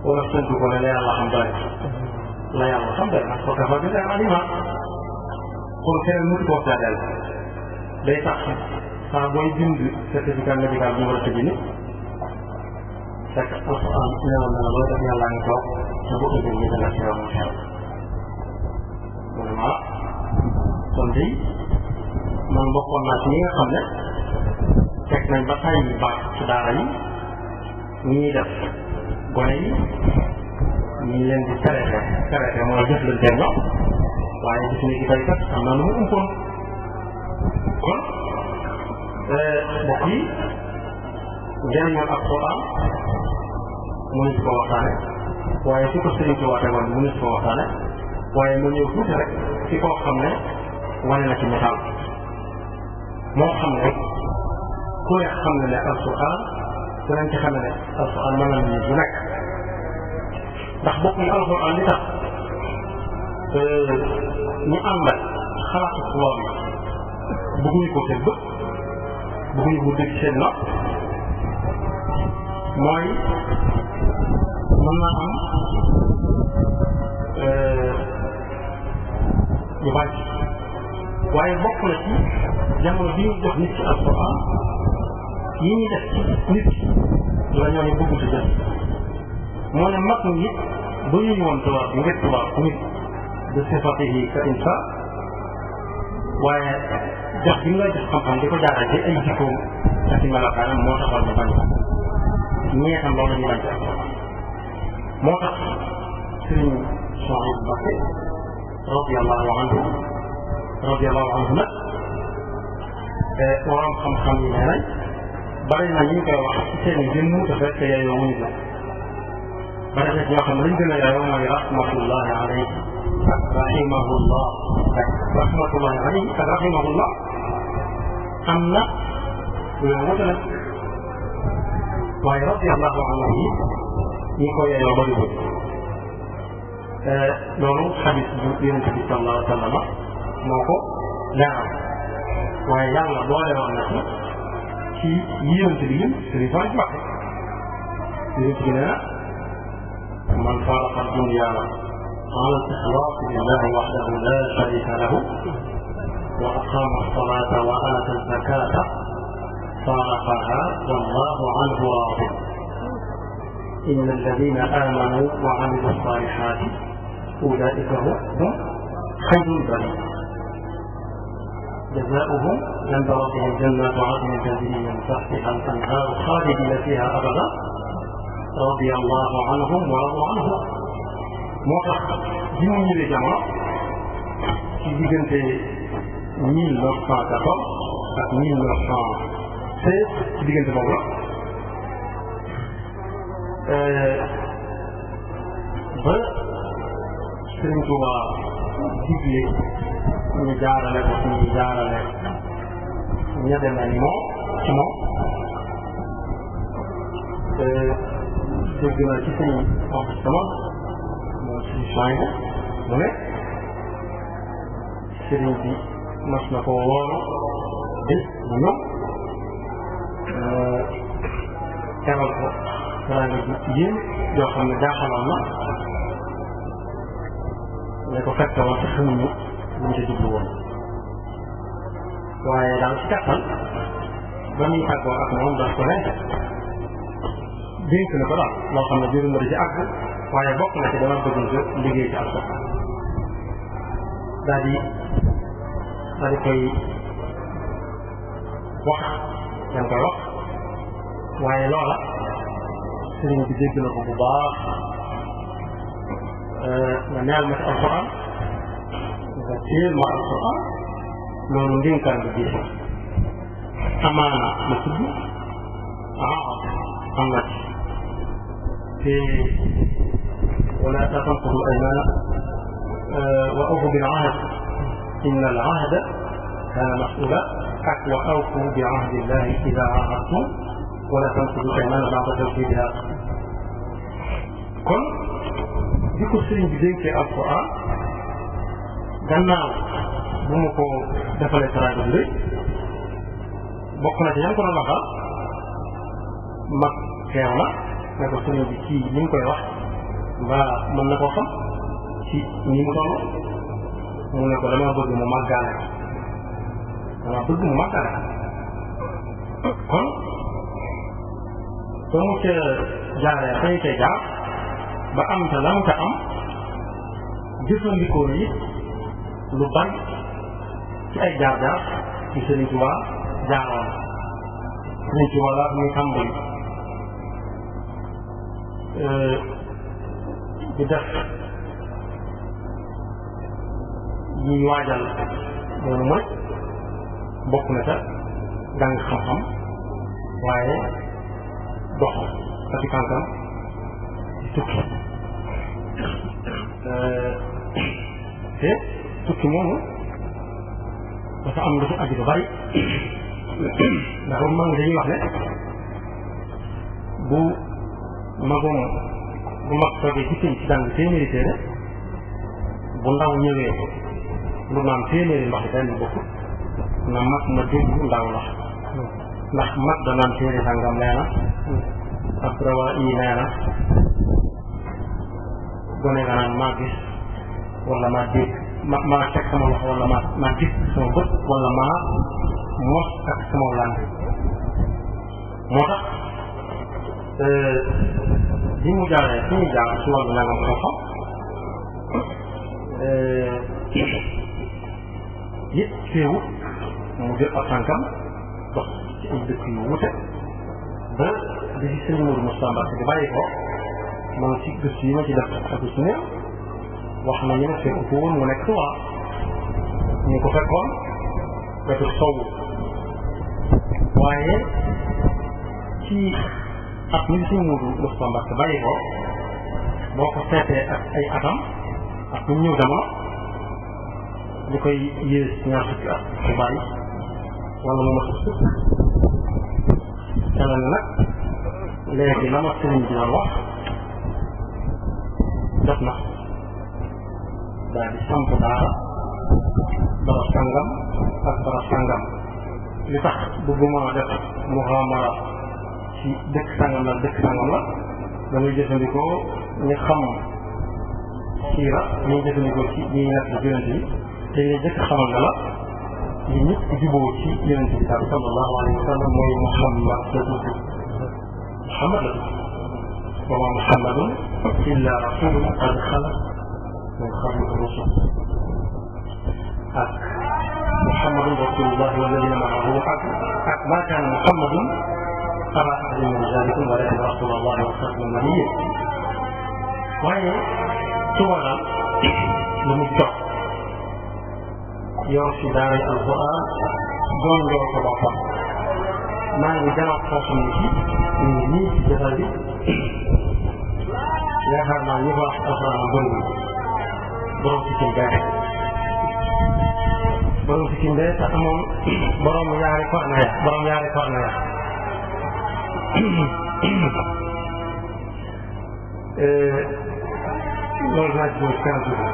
wala tënk ko ne la yàlla xam doy la yàlla xam doy wa kafa billahi alima kon keneen mënu koo seedeel day tax saa booy bind certificat médical bu war a tëj nit fekk alquran newoon na la looy def yàlla ngi toog te bu ëllëgee ñu dana ci yow mu xew mu ne ma kon di man bokkoon naa ci ñi nga xam ne fekk nañ ba tay yu baax ci daara yi ñii def gone yi ñii leen di traité mooy jëflante ñoom waaye gis ni ki tey kat am na lu mu umpoon kon mbokk yi njëriñoon ak Alxuraan mënu si ko waxtaane waaye su ko sëriñ si waate woon mënu si ko waxtaane waaye ma ñëw tuuti rek ci koo xam ne wane na ci misaal moo xam ne ku ne xam ne ne Alxuraan danañ ci xam ne ne Alxuraan mën na nit bu nekk ndax bokk ñu Alxuraan li tax ñu ànd ak xalaatu tubaab yi bëgguñu ko seen bët bëgguñu ko dégg seen nopp mooy mën naa am ñu bàyyi waaye bokk na ci jamono bi ñu jox nit ci Alxuraan yi ñuy def ci nit la ñoo ne bëggu si jël moo ne mag ñi ba ñu woon tubaab bi ngir tubaab nit de sifatihi ka insa waaye jox bi nga jox xam-xam di ko jaarale ci ay jikkoom ak i melokaanam moo taxoon ñu bañ ko ñee xam loolu ñu bañ ci Alxuraan moo tax Sëriñ Suhaybu Mbakke radiyallahu anhu nag waroon xam-xam yi nee nañ bari na ñu koy wax ci seen i jëmm te fekk yaayoo wuñu ko bari na ñoo xam ne lañ gën a yaayoo mooy rahmatullahi alayhi ak rahimahullah ak rahmatullahi alayhi ak rahimahullah am na yoo wute nag waaye radiyallahu anhu yi ñi ko yaayoo bari ko loolu xadis bu yonent bi sallallahu alayhi wa sallam moo ko leeral waaye yàlla boole woon na ci yonent bi yim sëriñ Faye Mbakke yonent bi nee na man faaraqa dunya ala al-ixlaas lillahi wahdahu la sharika lahu wa aqama as-salata wa aata az-zakata faaraqaha wallahu anhu raadi inna alladina amanu wa amilu as-salihati ulaika hum xayrul bariya جزاؤهم عند ربهم جنات عدن تجري من تحتها الانهار خالدين فيها ابدا رضي الله عنهم ورضوا عنه moo tax bi mu ñëwee jamono ci diggante 1914 ak 1916 ci diggante boobu la ba Sëriñ Tuuba digle ñu jaarale ko fi ñu jaarale ña demee ni moom ci moom dégg na ci suñu wax sama moom suñu Suhaybu mu ne sëriñ bi mas na ko woolu bés bu ñëw teral ko teraanga ji yéen yoo xam ne jaaxaloon na ne ko fekk woon te xamuñu lu mu ci jublu woon waaye daal ci kattan ba ñuy tàggoo ak moom daf ko ne dénk na ko daal loo xam ne jëru na ci àgg waaye bokk na ci dama bëgg nga liggéey ci Alxuraan daal di koy wax dañ koy wax waaye loola sëriñ bi dégg na ko bu baax nga neel ma ci Alxuraan nga téel ma Alxuraan loolu ndénkaan bi diis amaana ma tudd am na ci te wala tanqudu al-aymaana wa awfu bil-ahd inna al-ahda kaana mas'uula ak wa awfu bi ahdi llahi idaa aahadtum wala tanqudu al-aymaana ba'da tawkiidihaa kon di ko sëriñ bi dénkee Alxuraan gannaaw bu ma ko defalee teraanga bi bokk na ci yan ko doon waxal mag teew na ne ko sëñ bi ci ni mu koy wax mbaa mën na koo xam ci ni mu toll mu ne ko dama bëgg mu màggaale kon ba mu ca jaaree fañ ca jaar ba am te la mu ca am jëfandikoo yi lu bari ci ay jaar-jaar ci Sëriñ Tuubaa jaaroon Sëriñ Tuubaa la muy tàmbali di def yi waajal loolu mooy bokk na ca jàng xam-xam waaye dox ati kànkam di tukki te tukki moomu dafa am lu ci aju lu bari ndax mag ñi dañuy wax ne bu mag toogee ci ci jàng téeméeri téere bu ndaw ñëwee lu naan téeméeri ndox yi benn bokk na mag ma dégg ndaw la ndax mag da naan téere sàngam nee na ak rawa yi nee na gone nga naan maa gis wala maa dégg maa teg sama loxo wala maa gis sama bët wala maa mos ak sama làmb moo tax bi mu jaaree fi ñu jaar ci wàllu nangam xam-xam yëpp teewut mu jël ab tànkam dox ci ay dëkk yu wute ba bi ci sëñ Modou Moustapha Mbacké di bàyyi ko man ci gëstu yi ma ci def ak gëstu ne wax na ñu ne fekk ko woon mu nekk Tuubaa ñu ko fekkoon wetu sowu waaye ci at mi sëñ Modou Moustapha Mbacké bàyyi ko boo ko seetee ak ay atam ak ñu ñëw jamono ñu koy yées ñaar fukki at bu bari wala mu ma sëkk te nag léegi la ma sëriñ bi doon wax def na daal di samp daara barab sangam ak barab sangam li tax bëgguma def muhamara ci dëkk sangam la damay jëfandikoo ñu xam siira ñuy jëfandikoo ci ñuy nekk ci yonent bi te ñu jëkk xamal na la ñu ñëpp juboo ci yonent bi daal sallallahu alayhi wa sallam mooy Muhammad la tudd Muhammad la wa ma Muhammadun illa rasulun qad xalat min qablihi rusul ak Muhammadun rasulullah walladina maahu ak ma kaana Muhammadun aba ahadin min rijalikum walakin rasulullah wa xaataman nabiyyin waaye su waral lu mu jox yor si daara alquran doon yor ko boppam maa ngi gën a koo xam ne ci ñu ngi nii ci jotaay bi yaakaar naa ñi ko wax alquran bëriwul borom si kim bee te amoon borom ñaari korne ya loolu naa ci ñëw ci kanam tuuti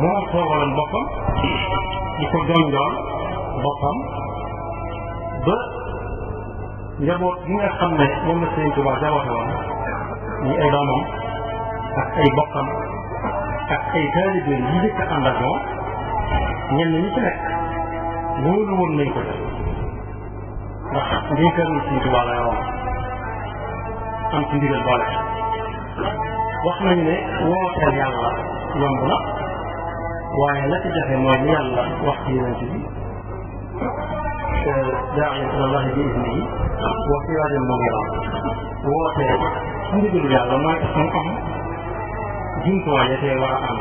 moo toogaloon boppam di ko jonjoon boppam ba njaboot gi nga xam ne moom la Sëriñ Tuubaa jaboote woon ñi ay doomam ak ay bokkam ak ay taalibe yi njëkk a ànd ak moom ñenn ñi ci nekk loolu woon nañ ko def ndax ndénkaanu Sëriñ Tuubaa la yoroon am ci ndigal boole wax nañu ne wooteel yàlla yomb na waaye la ci jafe mooy li yàlla wax ci yonent bi daa'iyan ila llahi bi idnihi wa siraajan muniiran wootee ci ndigalu yàlla mooy tax mu am jumtuwaay ya tey war a am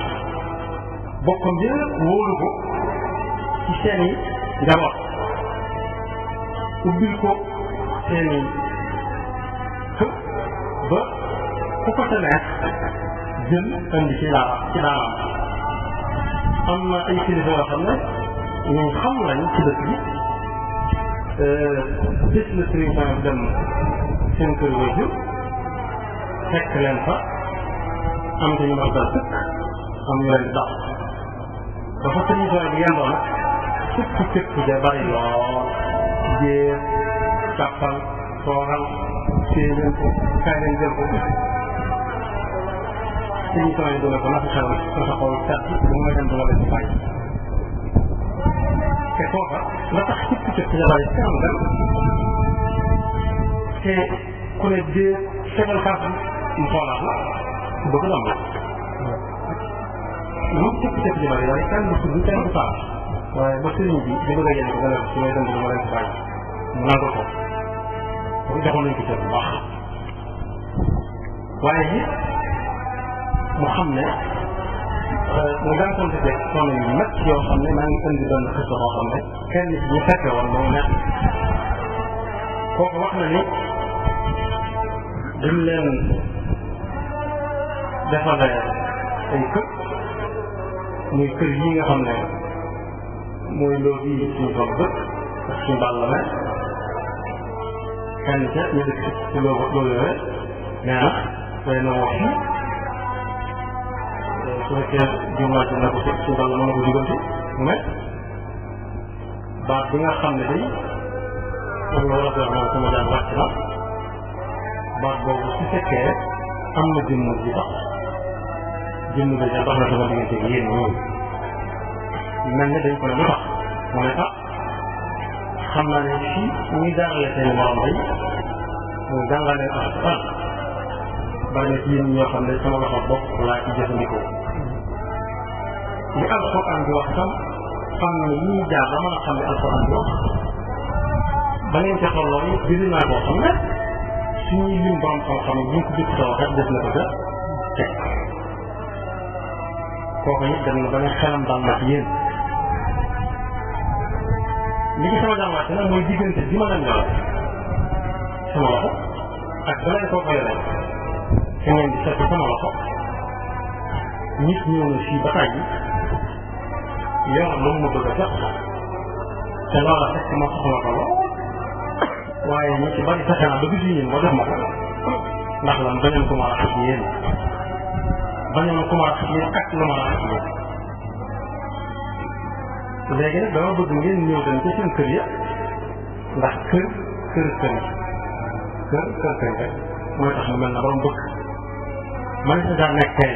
bokkam yëpp wóolu ko ci seeni njaboot ubbil ko seeni kër ba ku ko ca neex jël indi ci daaraam am na ay kilifa yoo xam ne ñu xam lañ ci dëkk bi gis na sëriñ sa dem seen kër waajur fekk leen fa am te ñu ma dal sëkk am ñu leen di dax dafa sëriñ sa bi yendoo nag cëpp ja bari lool jéer kàppal tooral séeneen ko kaay leen jël ko suñu sooy duna ko naka xew na sa xol sedd bu may dem dama leen bàyyi te foofa la tax cëpp ja bari kanam gan te ku ne dee tegal kaas bi mu xoolaat la ku bëgg lam la lu cëpp ja bari waaye kenn du tudd kenn du taal waaye ba sëriñ bi di bëgg a yéene ko gën a su may dem dama leen bàyyi mu nangu ko joxoon nañ ko cër bu baax waaye it mu xam ne mu jànkonte teg sonn yu métt yoo xam ne maa ngi indi benn xista boo xam ne kenn ñu fekke woon ba mu nekk kooku wax na ni dañ leen defale ay kër muy kër yi nga xam ne mooy loo bii suñu toog dëkk ak suñu bàll la kenn ca ñu dëkk ci loolu yooyu nee na tey na wax su fekkee jumaa ci na ko suñu bàll mën na ko diggante mu ne baat bi nga xam ne day moom la war a wax moom sama daan wàcc na baat boobu su fekkee am na jëmm ji tax jëmm bi dox na sama diggante ak yéen ñoom mel ne dañ ko ne lu tax mu ne ah xam naa ne fii ñuy jàngale seen morom day muy jàngale alxuraan bari na ci yéen ñoo xam ne sama loxo bopp laa ci jëfandikoo li alxuraan bi wax tam xam ne ñuy jaar ba mën a xam ne alxuraan bi wax ba ngeen ca tolloo yi biri naa boo xam ne suñuy lim borom xam-xam ñu ko jëkk sa wax rek def na ko ca teg kooku it dem na ba ne xelam daal na ci yéen li ci sama jàngaat nag mooy diggante bi ma leen yore sama loxo ak ba leen koo ko yore te ngeen di seet sama loxo nit ñëw na fii ba tàyyi yor lu mu ma bëgg a jox te loola fekk ma soxla ko lool waaye ñi ci bari fexe naa ba gis yéen ba jox ma ko ndax lan bañoon ko ma raxas yéen bañoon ko ma raxas yéen ak lu ma raxas yéen léegi nag dama bëgg ngeen ñëw dem ci seen kër ya ndax kër rek mooy tax mu mel na borom bëgg man si daan nekk tey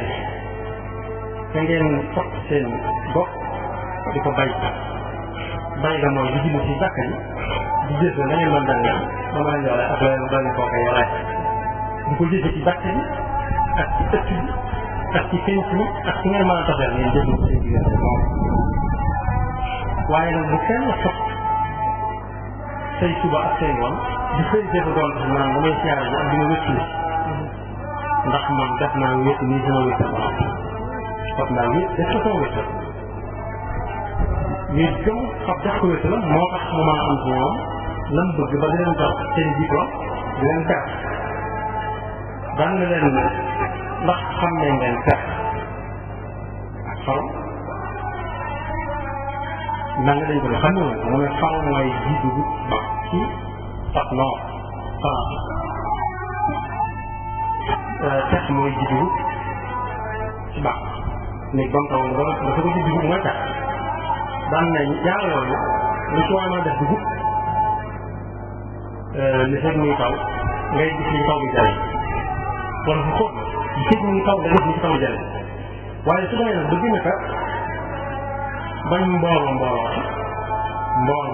te ngeen fot seen bopp di ko bay la mooy di julli ci jàkka yi di jëfe la ngeen doon danga dama leen yore ak leen doon koo koy yore di ko jëfe ci jàkka yi ak ci ëtt bi ak ci penc mi ak ci ngeen mën a tafeel ngeen jëfe ko seen diggante moom waaye nag bu kenn fot say suba ak say ngoon di xëy defe doon tax naan damay siyaare ji ak dina wéttu ndax man def naa wét nii sama wéttal fot naa wét def ko sama wéttal wét gëm fab def ko wéttalam moo tax mu mën a am ci ñoom lam bëgg ba di leen jox seen diplôme di leen fer daan na leen ndax xam ne ngeen fer ak xorom naa nga dañ ko ne xam nga mu ne far mooy ji dugub ba ci sat nord France tex mooy ji dugub ci baax léegi ba mu taw dafa ko ji dugub mooy tex daan nañ ñaar yooyu lu ci waay mën a def dugub li fekk muy taw ngay gis li taw bi jëriñ wala fu xóot li fekk muy taw nga gis li taw bi jëriñ waaye su demee nag ba gën a kat bañ mbooloo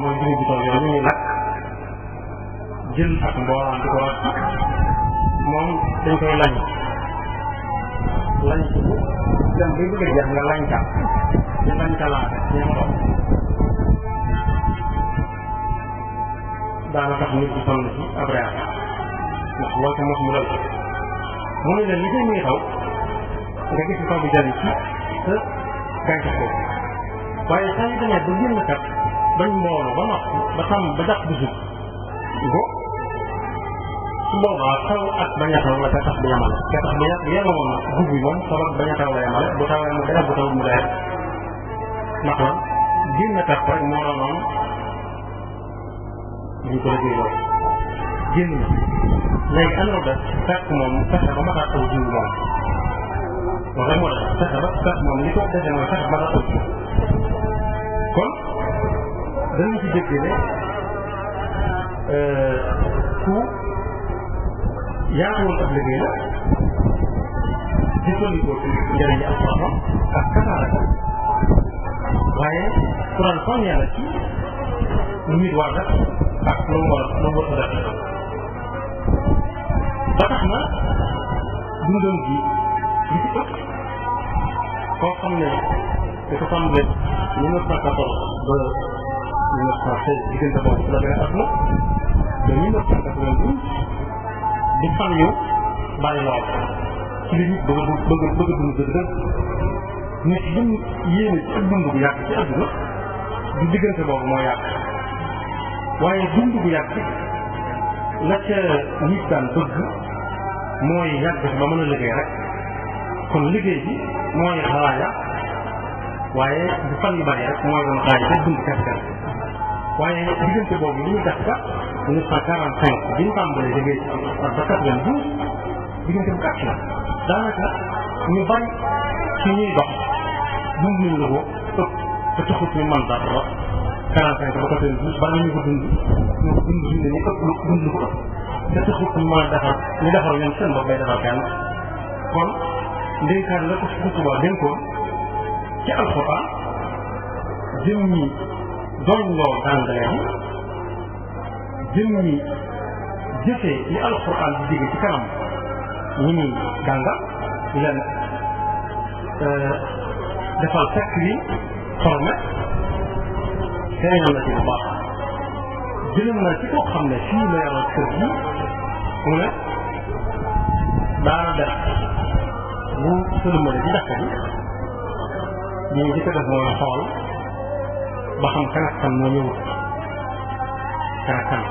mooy jiwu bi tool yooyu ñu ngi lakk jël ak mboolaan di ko wax moom dañ koy lañ ci dem bay bëgg a jeex nga lañ ka ñu lañ ka laata ñeema toog daana tax nit di sonn ci ab reer ndax loo ko mos mu dal mu ne leen li koy muy xaw nga gis taw bi jëriñ ci sa gàncax ko waaye saa yu demee ba génn kat bañ mbooloo ba noppi ba tàmm ba jàpp bu jub go su boobaa taw ak bañ a taw la ka tax bi yemale ka tax bi yemoon na gub bi moom sabab bañ a taw la yemale bu tawee mu dee bu taw mu dee ndax lan génn kat rek moo doonoon ñu ko liggéey loolu génn na léegi anoo def fekk moom fexe ba mataat taw jiw moom loolu rek moo def fexe ba fekk moom li ko defee mooy fexe ba mataat taw jiw kon dégg ne ku yaatuwoon ab liggéey la di solikoo ci njëriñu ak xam-xam ak kasaaraka waaye ku daan soññee la ci lu nit war def ak lu mu war a def ba tax na dundam gi li ci ëpp koo xam ne dafa tàmbalee 1914 ba 1916 diggante boobu ci la gën a àdduna ba 1992 di fan yu bari lool ci li nit bëgg a dund dëgg nit li mu yéene ci ak dund bu yàgg ci àdduna di diggante boobu moo yàgg waaye dund bu yàgg la ca nit daan bëgg mooy yàgg ba mën a liggéey rek kon liggéey bi mooy xalaaya waaye bu fan yu bari rek mooy doon xaaj rek dund kese waaye diggante boobu li ñu def ba 1945 bi ñu tàmbalee liggéey ak ba 92 diggante bu gàtt la daanaka ñu bari ci ñuy dox dund nañ la ko ëpp te taxut ñu mën dara ba 45 ba 92 bari ñu ko dund ñu ko dund ñu ëpp lu dund lu ko ëpp te taxut ñu mën a defar ñu defar ñoom seen bopp bay defar kenn kon ndénkaan la ko Sëriñ Tuubaa dénkoon ci alxuraan jëm ñi doñ loo jàngale yi jëm ñi jëfee li alxuraan di digg ci kanam ñi ñuy jàngal di leen defal fekk yi formé feeñal na ci bu baax jëlal na ci koo xam ne fii la yaral kër gi mu ne daana def bu sëlmale ci jàkka bi ñu ngi jëkk def mooy xool ba xam kan ak kan moo ñëwut kan ak kan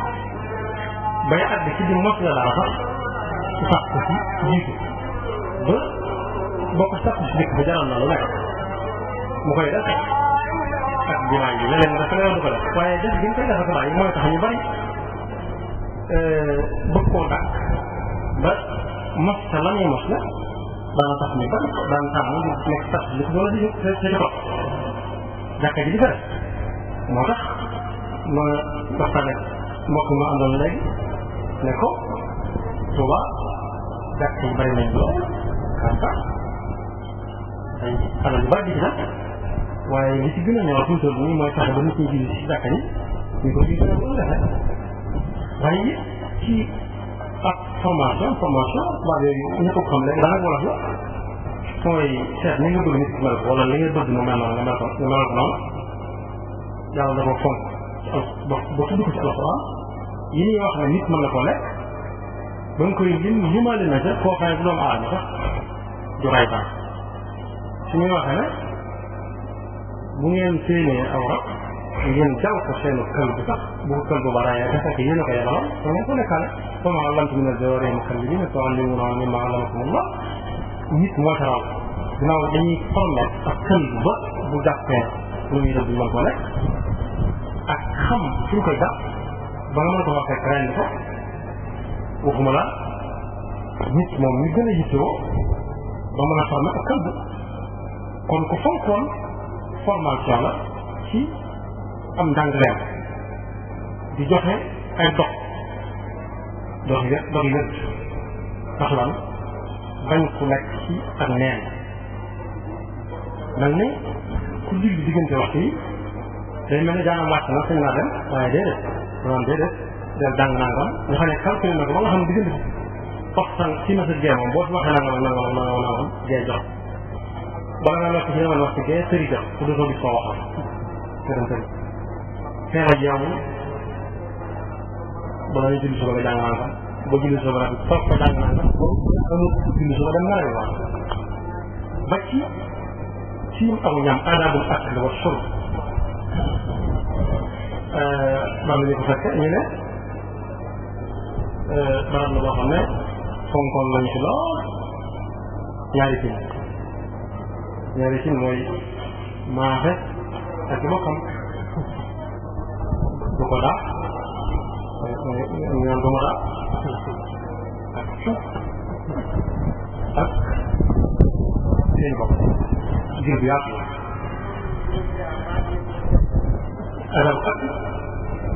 bay àgg ci di mos la dara sax su sax ko ci jiitu ba boo ko sax ci dëkk ba jaral na lu nekk mu koy def ak jimaay yi leneen dafa leeral du ko def waaye def gi ñu koy def ak bàyyi mooy tax ñu bari bëgg koo dàq ba mos sa la ñuy mos la daana tax ñu bari daan tàmm di nekk sax li ko doon di ci ko jàkka ji di ko def moo tax ma waxtaan ak mbokk ma àndoon léegi ne ko Tuuba jàkka yi bari nañ lool kànta ay alal yu bari di ci nag waaye li ci gën a ñor fi mu toll nii mooy fexe ba nit ñi julli ci jàkka yi ñu ko jiite loolu defee waaye ci ak formation tubaab yooyu ñu ko xam léegi daanaka wolof la mooy seet ni nga bëgg nit ki mel ko wala li nga bëgg mu mel noonu nga mel ko noonu yàlla da ko fonk ba tudd ko ci alxuraan yi ñuy wax ne nit mën na koo lekk ba nga koy lim limaale na ca koo xam ne bu doomu aadama sax du ray baax su ñuy waxee ne bu ngeen séenee aw rab ngeen jàll ko seenu kël bi sax bu ko kël bu ba rayee te fekk yéen a ko yebaloon da ngeen ko lekkaale comme lamtu mi ne dooree mu kël bi ne soo li mu noonu mi ma alamakumullah nit moo ca raw ginnaaw dañuy formé ak kël ba bu jàppee lu muy def du mën ko lekk ak xam fi ñu koy jàpp ba nga mën ko fa fekk rendi ko waxuma la nit moom ñu gën a yittewoo ba mën a formé ak kël bi kon ku fonkoon formation la ci am njàngaleem di joxe ay dox yi wét tax lan bañ ku nekk ci ak neen mel ni ku julli diggante waxtu yi day mel ni daanam wàcc na sañ naa dem waaye déedéet maanaam déedéet del jàng nangam nga xam ne calculé na ko ba nga xam ne diggante fox san ci na sa gee moom boo fi waxee nangam gee jox bala nga nekk ci demal waxtu gee sëri jox ku dootoo gis koo waxal këram sëri feera jeewul bala ñu julli suba nga jàng nangam ba julli suba nag toog ko jàng nangam amul julli suba dem nelawi wax ba ci aw ñam aadaabul akl wa shurb man nañu ko fekke ñu ne barab la boo xam ne fonkoon lañu ci lool ñaari cin mooy maafe ak bokkam du ko daa ñu naan du ma daa ak suuf ak seen bopp ngir bi yaatu adab ak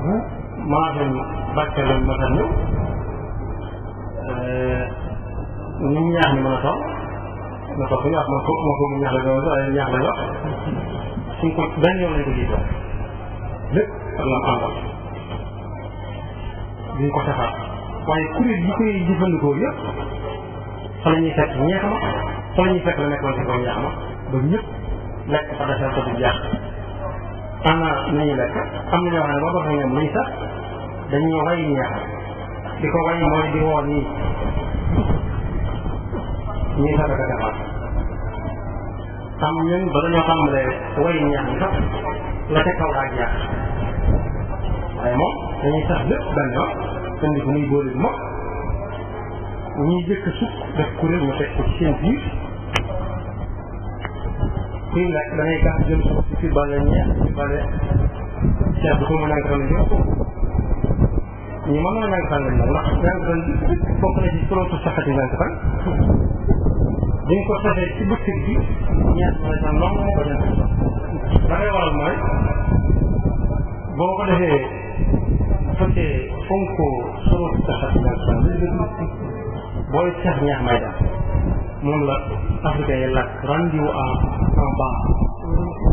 bu maasin bàcce leen ma ñëw ni ñaax ni mën a toog ma toog ñu wax ma ko mu ñaax la doon waaye ñaax la wax suñ ko benn yoon lañ ko jiitoo lépp ak la mu àndal duñ ko saxaat waaye kuréel yi koy jëfandikoo yëpp fa la ñuy fekk ñeex ma fa la ñuy fekk la nekkoon ci kaw ñeex ma ba ñëpp lekk fa defee ko du jeex am na nu ñuy lekk am na ñoo xam ne boo doxee ñoom luy sax dañuy way ñeex di ko way mooy di woo nii ñuy sax ak a defaat am ñun ba dañoo tàmbalee way ñeex mi sax la ca kaw daa jeex waaye moom dañuy sax lépp benn yoon indi ko muy góor mag ñuy jëkk sukk def kuréel ñu teg ko ci seen biir kuy lekk da ngay gàtt jëm suuf si fii bale ñeex fii bale ceeb bi ko mu nank tan jëm ñi mën na nank tan lañ nag ndax nank tan bokk na ci solo saxati nank tan dañ ko safee ci bëccëg bi ñeex ma tan long moo ko jënd da ngay waral mooy boo ko defee fekkee fonk solo saxati nank tan booy seex ñeex may dem moom la africain yi lakk rendez-vous en bas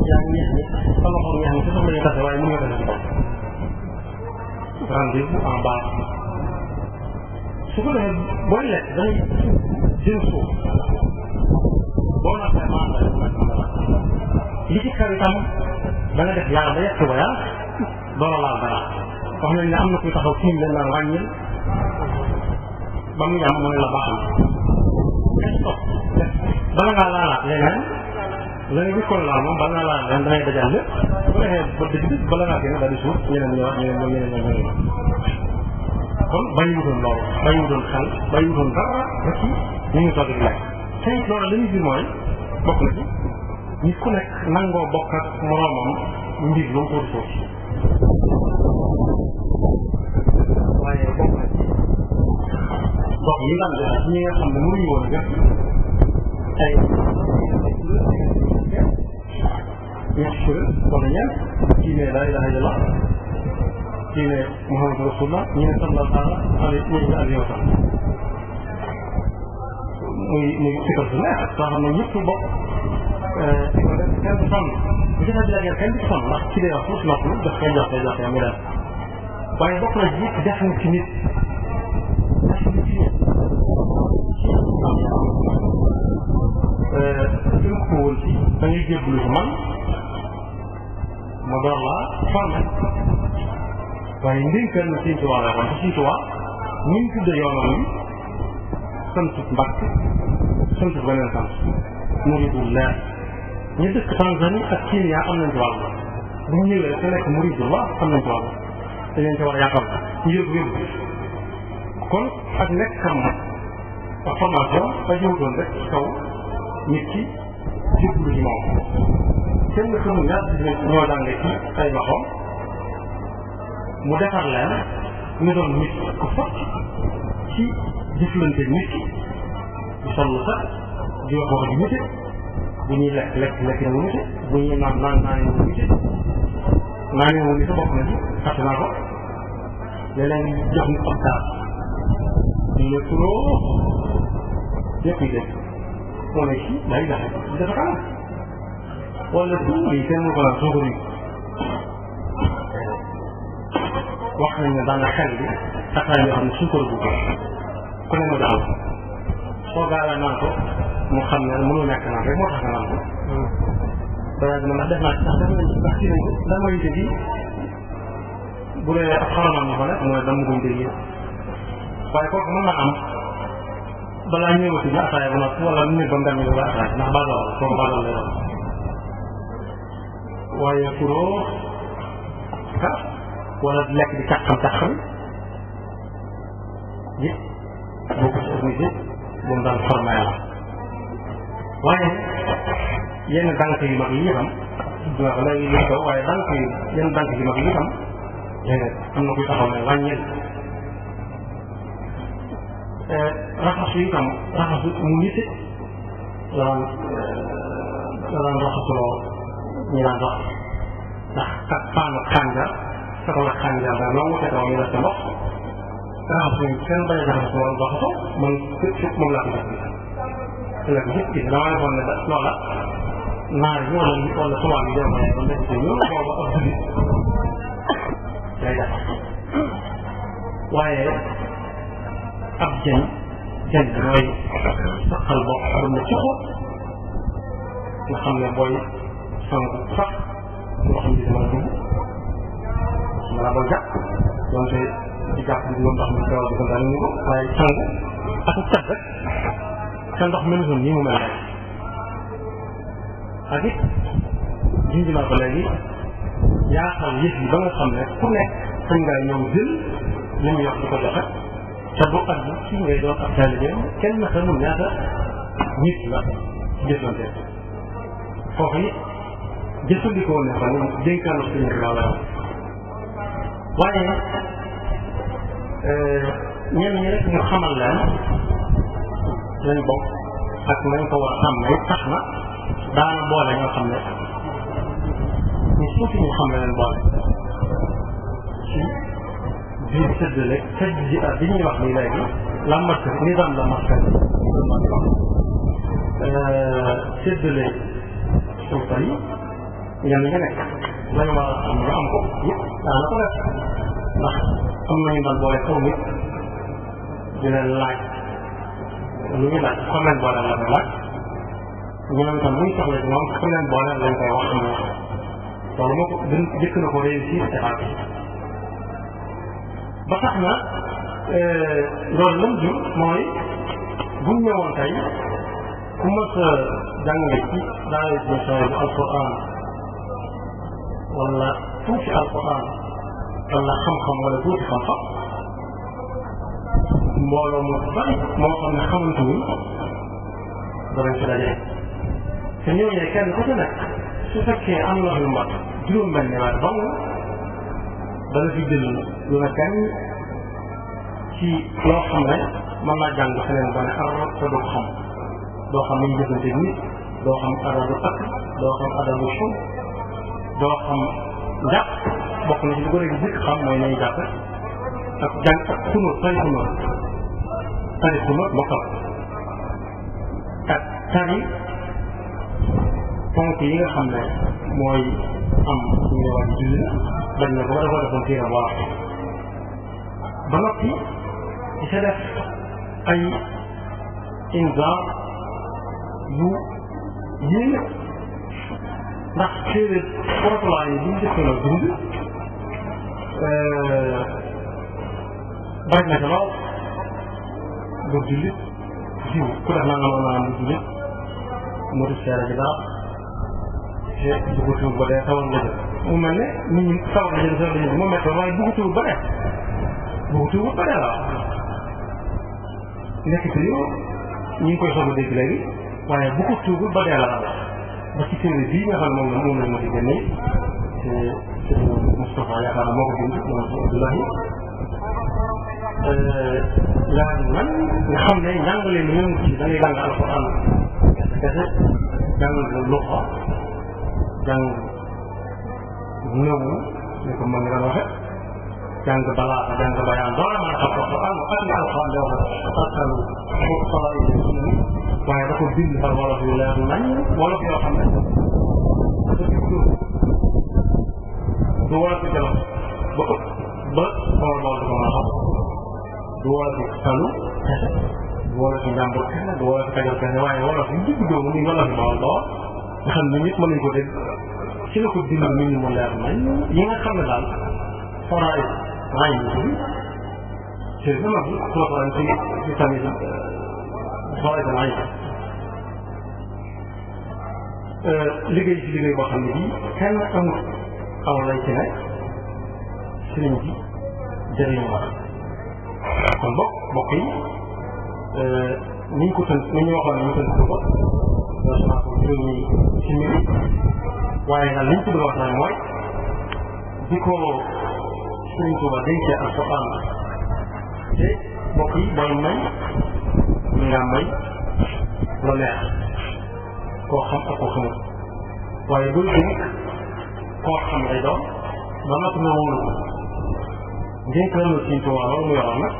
yaa ngi ñeex ñi sa loxo ñeex ñi sa soxla ñu tase waaye mën nga tase ci bopp rendez-vous en bas su ko defee booy lekk dañuy jël suuf boo nappee maanaam li ci kaw itam da nga def yaar ba yegg voyage doola laal dara wax nañ ne am na kuy taxaw tiim leen naan wàññil ba mu yam mu ne la baax na stop bala ngaa laalaat leneen la nga jëkkoon laal moom bala ngaa laalaat leneen da ngay dajal lépp bu defee ba dëgg bala ngaa génn daal di suuf ñeneen ñëwaat ñeneen kon bàyyiwutoon loolu bàyyiwutoon xel bàyyiwutoon dara ba ci ñu ngi toog di lekk te it loolu li ñu gis mooy bokk na ci nit ku nekk nangoo bokk ak moroomam mbir lu mu tuuti tuuti waaye bokk na ci dox yi daan def ñi nga xam ne mënuñu woon a def ay ñetti kuréel wala ñeent kii ne laa ilaha illallah kii ne Muhammadu Rasulullah ñi ne sallallahu alayhi wa sallam muy sikar su neex soo xam ne ñëpp bokk di ko def kenn du sonn bu ci bi lagee kenn du sonn ndax ci dee wax fu noppi daf koy jox mu dem waaye bokk na ci def na ci nit suñ ko woon ci da ngay jébbalu ci man ma door laa formé waaye ndénkaan na Sëñ Tuubaa la waxoon te Sëñ Tuubaa ñu ngi tudde yoonam yi sant Mbàkke sant beneen sant muridullah ñu dëkk Tanzanie ak Kenya am nañ ci wàll bu ñu ñëwee te nekk muridullah am nañ ci wàll te leen ci war a yàqal ñu yëg wér kon ak nekkam ak formation ba jëwutoon rek ci kaw nit ki jublu ci moom kenn xamul ñaata ñoo jànge ci ay loxoom mu defar leen ñu doon nit ku fot ci jëflante nit ki di sol lu sax di wax wax ju nite bu ñuy lekk mu nite bu ñuy naan mu nite naanee mu nite bokk na ci fàtte naa ko léeg-léeg jox nit ab taal ñu ne turoo ñëpp yi dégg moo ne kii day jaxe di dafa kanam wala lii kenn mu ko naan soo ko rii wax nañ ne daana xel bi ataay yoo xam ne suukar bu ko ku ne mu daal soo gaawee naan ko mu xam ne mënul nekk naan rek moo tax nga naan ko dana dina ndax def naa ci sax def nañ ci ndax kii nañ ko lan mooy yite gi bu dee ab xoromaan ñu fa nekk mooy dama koy dégg waaye kooku mën na am balaa ñëwati ñu ataaya ba noppi wala mu nekk ba mu dem ba ataaya ndax baadool la kooku baadool lay doon waaye kuroo ka wala lekk di càqam yëpp boo ko ci organisé bu mu daan formé la waaye yenn banque yu mag yi itam dina ko léegi li xew waaye yenn banque yu mag yi itam am na kuy taxaw ne wàññil raxasu itam raxasu mu nite la daan raxasuloo ñi daan dox ndax paanu kànga sa ko xañ jàll nangu sa kaw ñu def sa ndox raxas ñu kenn bañ a jaxas moom doxato man fépp moom laa ko def te nag gis gis damaa defoon ne loola naar yi wala tubaab yi def ba nekk ci ñun boobu ab jullit day def waaye ab jën bi mooy saqal bopp ba ne ci xóot nga xam ne booy sangu sax ndox mi dina mën a dugg wala booy jàpp donte di jàpp di dugal ndox mi teewal di ko daan ñu ko waaye sangu ak cat rek te ndox melutoon nii mu mel rek ak it junj naa ko léegi yaaxal yëf yi ba nga xam ne ku nekk sañ ngaa ñëw jël li mu yor di ko joxe te bu at bi ci ngay doon ak taalibe kenn xamul ñaata nit la ci jëflante foofu it jëfandikoo ne fa ne dénkaanu sëriñ bi la waaye ñenn ñi rek ñu xamal leen lañ bokk ak nañ ko war a xam ne tax na daana boole ñoo xam ne ñu suuti ñu xam ne leen boole ci biir séddale ji bi ñuy wax nii léegi la marque nizam la marque séddale suufa yi ñenn ñi nekk lañu war a am ñu am ko yëpp daana ko def ndax am nañu daan boole kaw nit di leen laaj lu ñu laaj xam leen boole la koy laaj ñoom itam muy soxla ci moom xam leen boole lañ koy wax xam ne loolu moo ko gën jëkk na ko réussir état bi ba tax na loolu lam jur mooy buñ ñëwoon tey ku mës a jàngale ci daara bi bu alquran wala tuuti alquran wala xam-xam wala tuuti xam-xam mbooloo mu bari moo xam ne xamante ni danañ ci daje te ñooñu kenn ku ci nekk su fekkee am na lu mat juróom-benn weer ba mu dana fi jël lu ne kenn ci loo xam ne mën naa jàng feneen ba ne arab te doo xam doo xam ni ñu jëfante nit doo xam adabu akk doo xam adabu sum doo xam njàpp bokk na ci lu ko léegi jëkk xam mooy nañu jàpp ak jàng ak xunóot tari xunóot mokkal ak tari ponk yi nga xam ne mooy am ñu ne wax julli bañ na ko ba dafa defoon téere waa ba noppi di sa def ay inzaar yu yéene ndax téere protocole yi bu ñu jëkkoon a dund bari na ko lool bu jullit jiw ku def naa nga mën naa am bu jullit mu def seere ji daal te dugg tuub ba dee tawal nga jël mu mel ne nit ñi tawal nga jël sa jël mu métti waaye dugg tuub ba dee dugg tuub ba dee la nekk ci yow ñu ngi koy soog a dégg léegi waaye bu ko tuubul ba dee la ba ci téere bii nga xam ne moom lañ ma di génne te sëñ Moustapha yaakaar naa moo ko bind moom Abdoulahi laaj man nga xam ne njàngale lu yëngu ci da ngay jàng alquran kese jàng luqa jàng nëwu ni ko mën nga waxe jàng balaaxa jàng bayaan doole mën a xam alquran ak ni alquran di waxe akkalu sala yi sunni waaye da ko bind par wolof yu leer nañ wolof yoo xam ne du wolof yi jolof ba ëpp ba xool loolu ko mën a xam du wolof yi salu kese du wolof yi njàmbur kese du wolof yi kajoor kese waaye wolof yi digg doomu ni wolof yi bawal bawal nga xam ne nit mën nañ ko dégg ci la ko bind nit ñi mu leer nañ yi nga xam ne daal foraay ray yi ci ci sama bi soofaran ci tamit foraay da ray liggéey ci liggéey boo xam ne bii kenn amul aw lay ci nekk sëriñ bi jëriñu wax kon bokk yi ni ñu ko tënk ni ñu waxoon ne ñu tënk ko naa ko juróomi ci minute waaye nag li ñu tudd wax nag mooy di ko Sëriñ Tuuba dénkee alquran te bokk yi booy may mi nga may lu neex koo xam ak koo xamul waaye bul dénk koo xam lay doon ba noppi nga wóolu ko dénkaanu Sëriñ Tuubaa loolu mu yoroon nag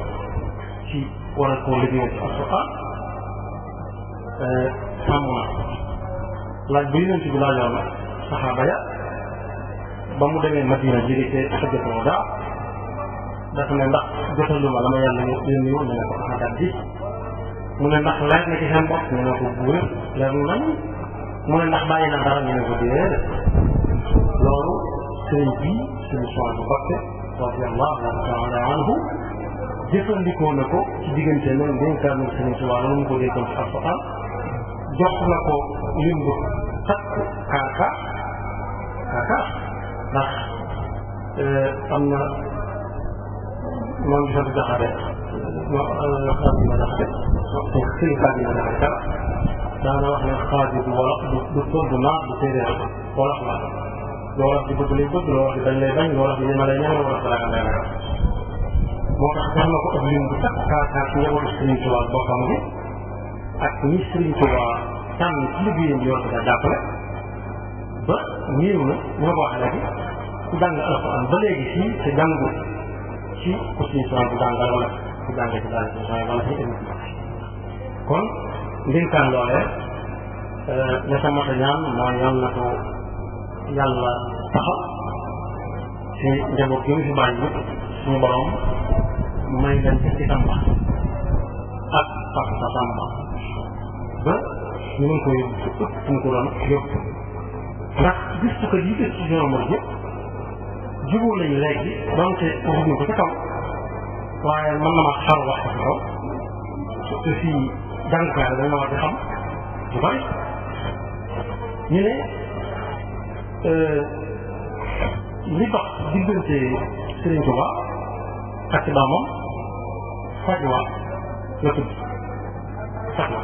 ci war a koo liggéey ci Alxuraan sàmm na laaj bi Yonent bi laajoon na saxaaba ya ba mu demee Madina jóge ci Hajjatul Wadaa dafa ne ndax jotalu ma la ma yàlla yónni woon ñu ne ko xadat bi mu ne ndax leer na ci seen bopp ñu ne ko bu wér leer nañ mu ne ndax bàyyi na dara ñu ne ko déedéet loolu sëriñ bi suñu soin bu Mbakke radiyallahu taala anhu jëfandikoo na ko ci diggante noonu dénkaanu Sëriñ Tuubaa la mu ko dénkoon ci Alxuraan jox na ko lim bu takk kaaka ndax am na moom bi sant jaxare xaadima jaxare sëñ xaadima jaxare kara daana wax ne xaadi du wolof du tontu naa du séeréer wolof la wolof di bëgg lay bëgg wolof di bañ lay bañ wolof di ñeme lay ñeme wolof di ragal lay ragal moo tax jox na ko ak lim bu takk kaaka ci njabootu Sëriñ Tuubaa boppam bi ak ñi Sëriñ Tuubaa tànn ci liggéeyam bi war ko jàppale ba néew na ñoo ko waxee léegi ku jàng Alxuraan ba léegi fii te jàngu ci Sëriñ Tuubaa bu jàngal wala ku jàng ci daal ci wala ci émi kon ndénkaan loolee ne sa mata ñaan mooy yal na ko yàlla taxaw ci njaboot gi mu fi bàyyi yëpp suñu borom may leen ci tamba ak parce que tamba ba ñu mën ko yóbbu fu ëpp fu mu ko doon yóbbu ndax gis ko yi des ci yoon mooy yëpp jubóo lañu léegi donte waxuñu ko ca kaw waaye mën na ma xar wax ko ci kaw te fii jàngukaay dañ la war di xam bu bari ñu ne li dox diggante Sëriñ Tuubaa ak ci doomam fajwa la tudd fajwa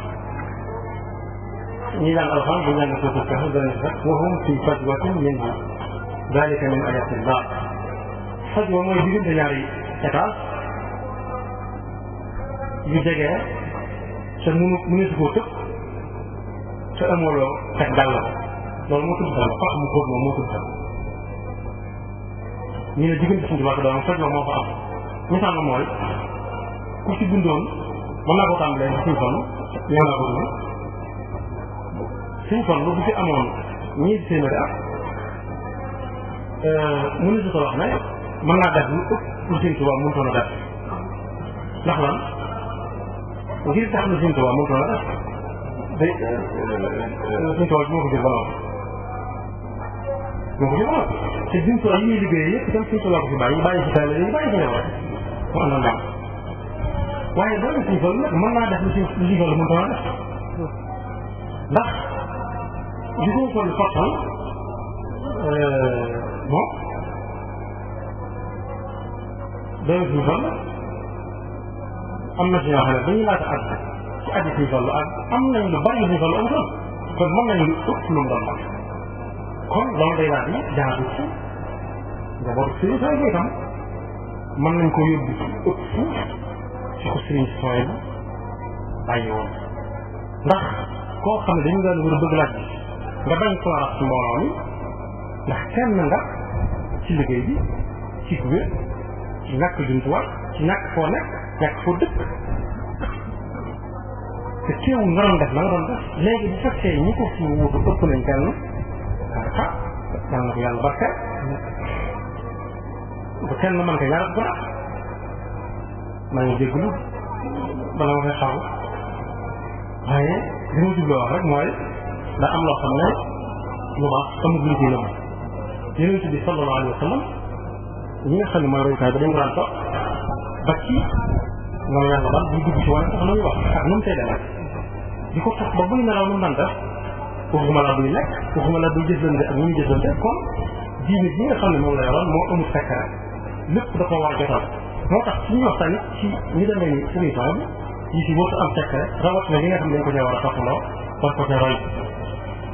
ñi daan alxam bu ñàng sootu kaxe danañ sax waxum fi fajwatin minhu dalika min ayatillah fajwa mooy diggante ñaari étage yu jegee te mënu si koo tëb te amuloo teg dàll ko loolu moo tudd sax pax mu xóot moom moo tudd sax ñu ne diggante Sëriñ Tuubaa doom fajwa moo fa am misaal mooy ku ci bindoon mën naa ko tàmbalee ci Sëriñ Fallu ñëw naa ko dund Sëriñ Fallu bu fi amoon ñii téeméeri at mënu si ko wax ne mën naa def lu ëpp lu Sëriñ Tuubaa mënutoon a def ndax lan ngir tax lu Sëriñ Tuubaa mënutoon a def day Sëriñ Tuubaa moo ko jël ba moo ko jël ba te jumtuwaay yi ñuy liggéeyee yëpp itam Sëriñ Tuubaa ko fi bàyyi fi taale yi bàyyi fi njaboot mu àndoon daal waaye doole Sëriñ Fallu nag mën naa def lu Sëriñ Fallu mënutoon a def ndax li Sëriñ Fallu fottal bon doole Sëriñ Fallu am na ci ñoo xam ne dañuy laata àgg ci àgg Sëriñ Fallu ak am nañ lu bari lu Sëriñ Fallu amutoon kon mën nañ lu ëpp lu mu doon wax kon loolu day daal di jaadu ci njaboot Sëriñ Fallu itam mën nañ ko yóbbu ci ëpp ci ko Sëriñ Fallu bàyyi woon ndax koo xam ne dañu daan war a bëgg laaj nga bañ ko rax ci mbooloo mi ndax kenn nga ci liggéey bi ci ku wér ci ñàkk jumtuwaay ci ñàkk foo nekk ñàkk foo dëkk te teewul nga doon def la nga doon def léegi bu fekkee ñi ko fi wutu ëpp nañ kenn ah yal na ko yàlla barke ba kenn mën ko ñaar bu baax maa ngi jégalu bala ma koy xaw waaye li ma jubloo wax rek mooy da am loo xam ne lu baax amul lu ci nëbb Yonent bi sallallahu alayhi wa sallam ñi nga xam ne mooy royukaay ba dañ ko daan toog ba ci noonu yàlla daal buy dugg ci wàllu sax lu muy wax ak nu mu tey demee di ko toog ba buy nelaw nu mu daan def waxuma la buy lekk waxuma la buy jëflante ak ñu muy jëflante kon diine bi nga xam ne moom la yoroon moo amul secret lépp da ko war a jotal moo tax suñuy wax tamit ci ñu demee ni solution bi yi si wóotu am secret rawatina li nga xam ne dañ ko cee war a toppandoo war ko cee roy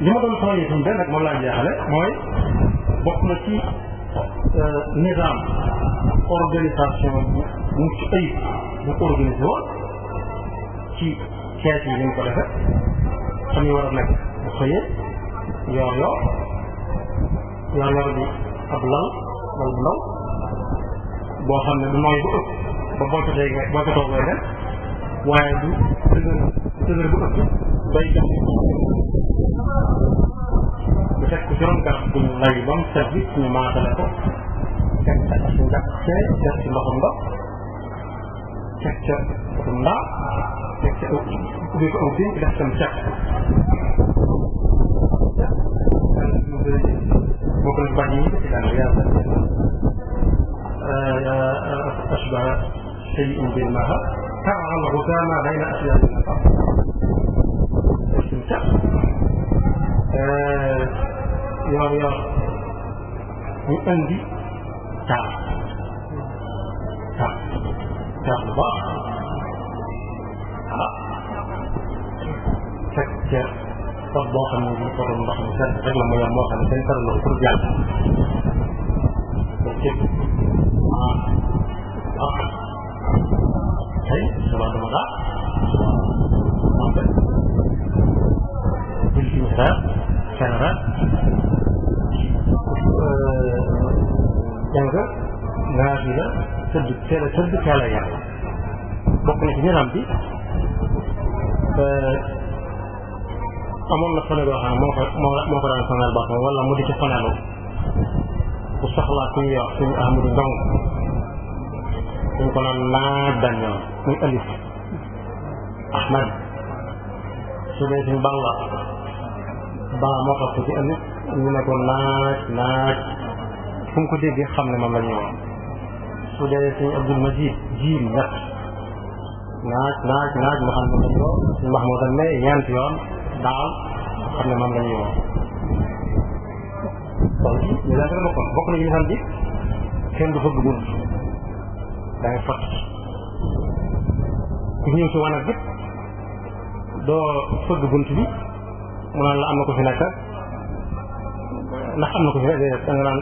li ma doon sooyee suñu benn rek moom laa jeexale mooy bokk na ci nizaam organisation bu mucc ayib bu organisé woon ci kees yi ñu ko defee xam ñu war a nekk bu xëyee yor bi ab lal bu ndaw boo xam ne du nooy bu ëpp ba boo ko déggee boo ko toogee def waaye du dëgër bu ëpp bay jax bu teg ko ci ron garab bu ñu lay ba mu set bi ñu maatale ko teg ca ak njàpp see def ci ndoxam ndox teg ca potum ndaa teg ca ubbi ko aw biñ def tam set bokk na bañ yi ci daan yàlla أشبه شيء بالماء ترعى الغثام بين أسياد النفق استمتع يا عندي تعب البحر فكر طباخ من فرن بحر مثال رجل ما يرموها مثال فرن الخروج يعني Hey, sebab mana? Sampai di sini cara yang ke nggak bila sedikit ya. Pokoknya ini nanti amoon na fane boo xam moo ko daan fanal baax wala mu di ci fanaloo ku soxlaa suñuy wax suñu Ahmadu Ndong suñ ko naan naaj daan ñëw muy alif Ahmad su dee suñu Balla baa moo tax ci alif ñu ne ko naaj fu mu ko déggee xam ne moom la ñuy wax su dee suñu Abdul Majid jiim ñett naaj mu xam ne moom la ñuy wax suñu Mahmoud ne ñeent yoon daal xam ne moom la ñuy wax kon ñu daan dana bokk na ñu xam bi kenn du fëgg bunt da ngay fat ku ñëw ci wanag bi doo fëgg bunt bi mu naan la am na ko fi nekk ndax am na ko fi nekk da nga naan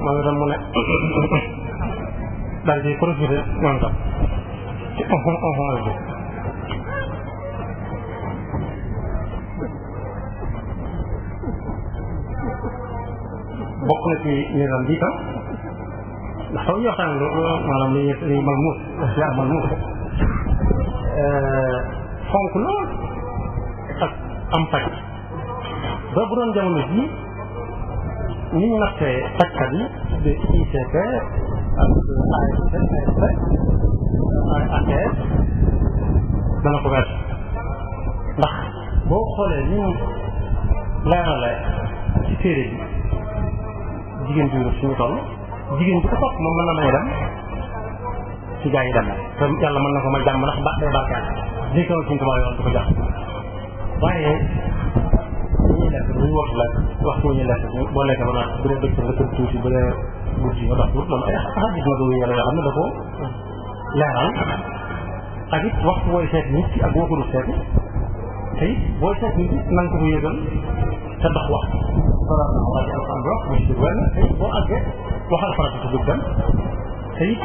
moom itam mu ne daal ci profité moom itam ci bi bokk na ci niram bi tam ndax xaw ñu waxtaan maanaam li malmuus yaa malmuus fonk lool ak am paj ba bu doon jamono ji ni ñu nattee pajkat yi de ICP ak ASP ATS dana ko wees ndax boo xoolee ni ñu leerale ci téere bi jigéen bi suñu toll jigéen bi ko topp moom mën na may dem ci gaa yi dem te yàlla mën na ko may jàmm ndax day barkeel lii ko suñu tubaab yoon di ko jàpp waaye ñuy lekk bu ñu waxtu lekk waxtu ñuy lekk boo lekkee ba naan bu dee bëgg nga tëdd tuuti bu dee guddi nga dox tuuti loolu ay xadis na doo yàlla yoo xam ne da ko leeral ak it waxtu booy seet nit ki ak boo ko dul seeti te it booy seet nit ki na nga ko ko yëgal te dox waxtu waaye alxam bi wax bu si wenn te it boo àggee waxal farata si dugg dem te it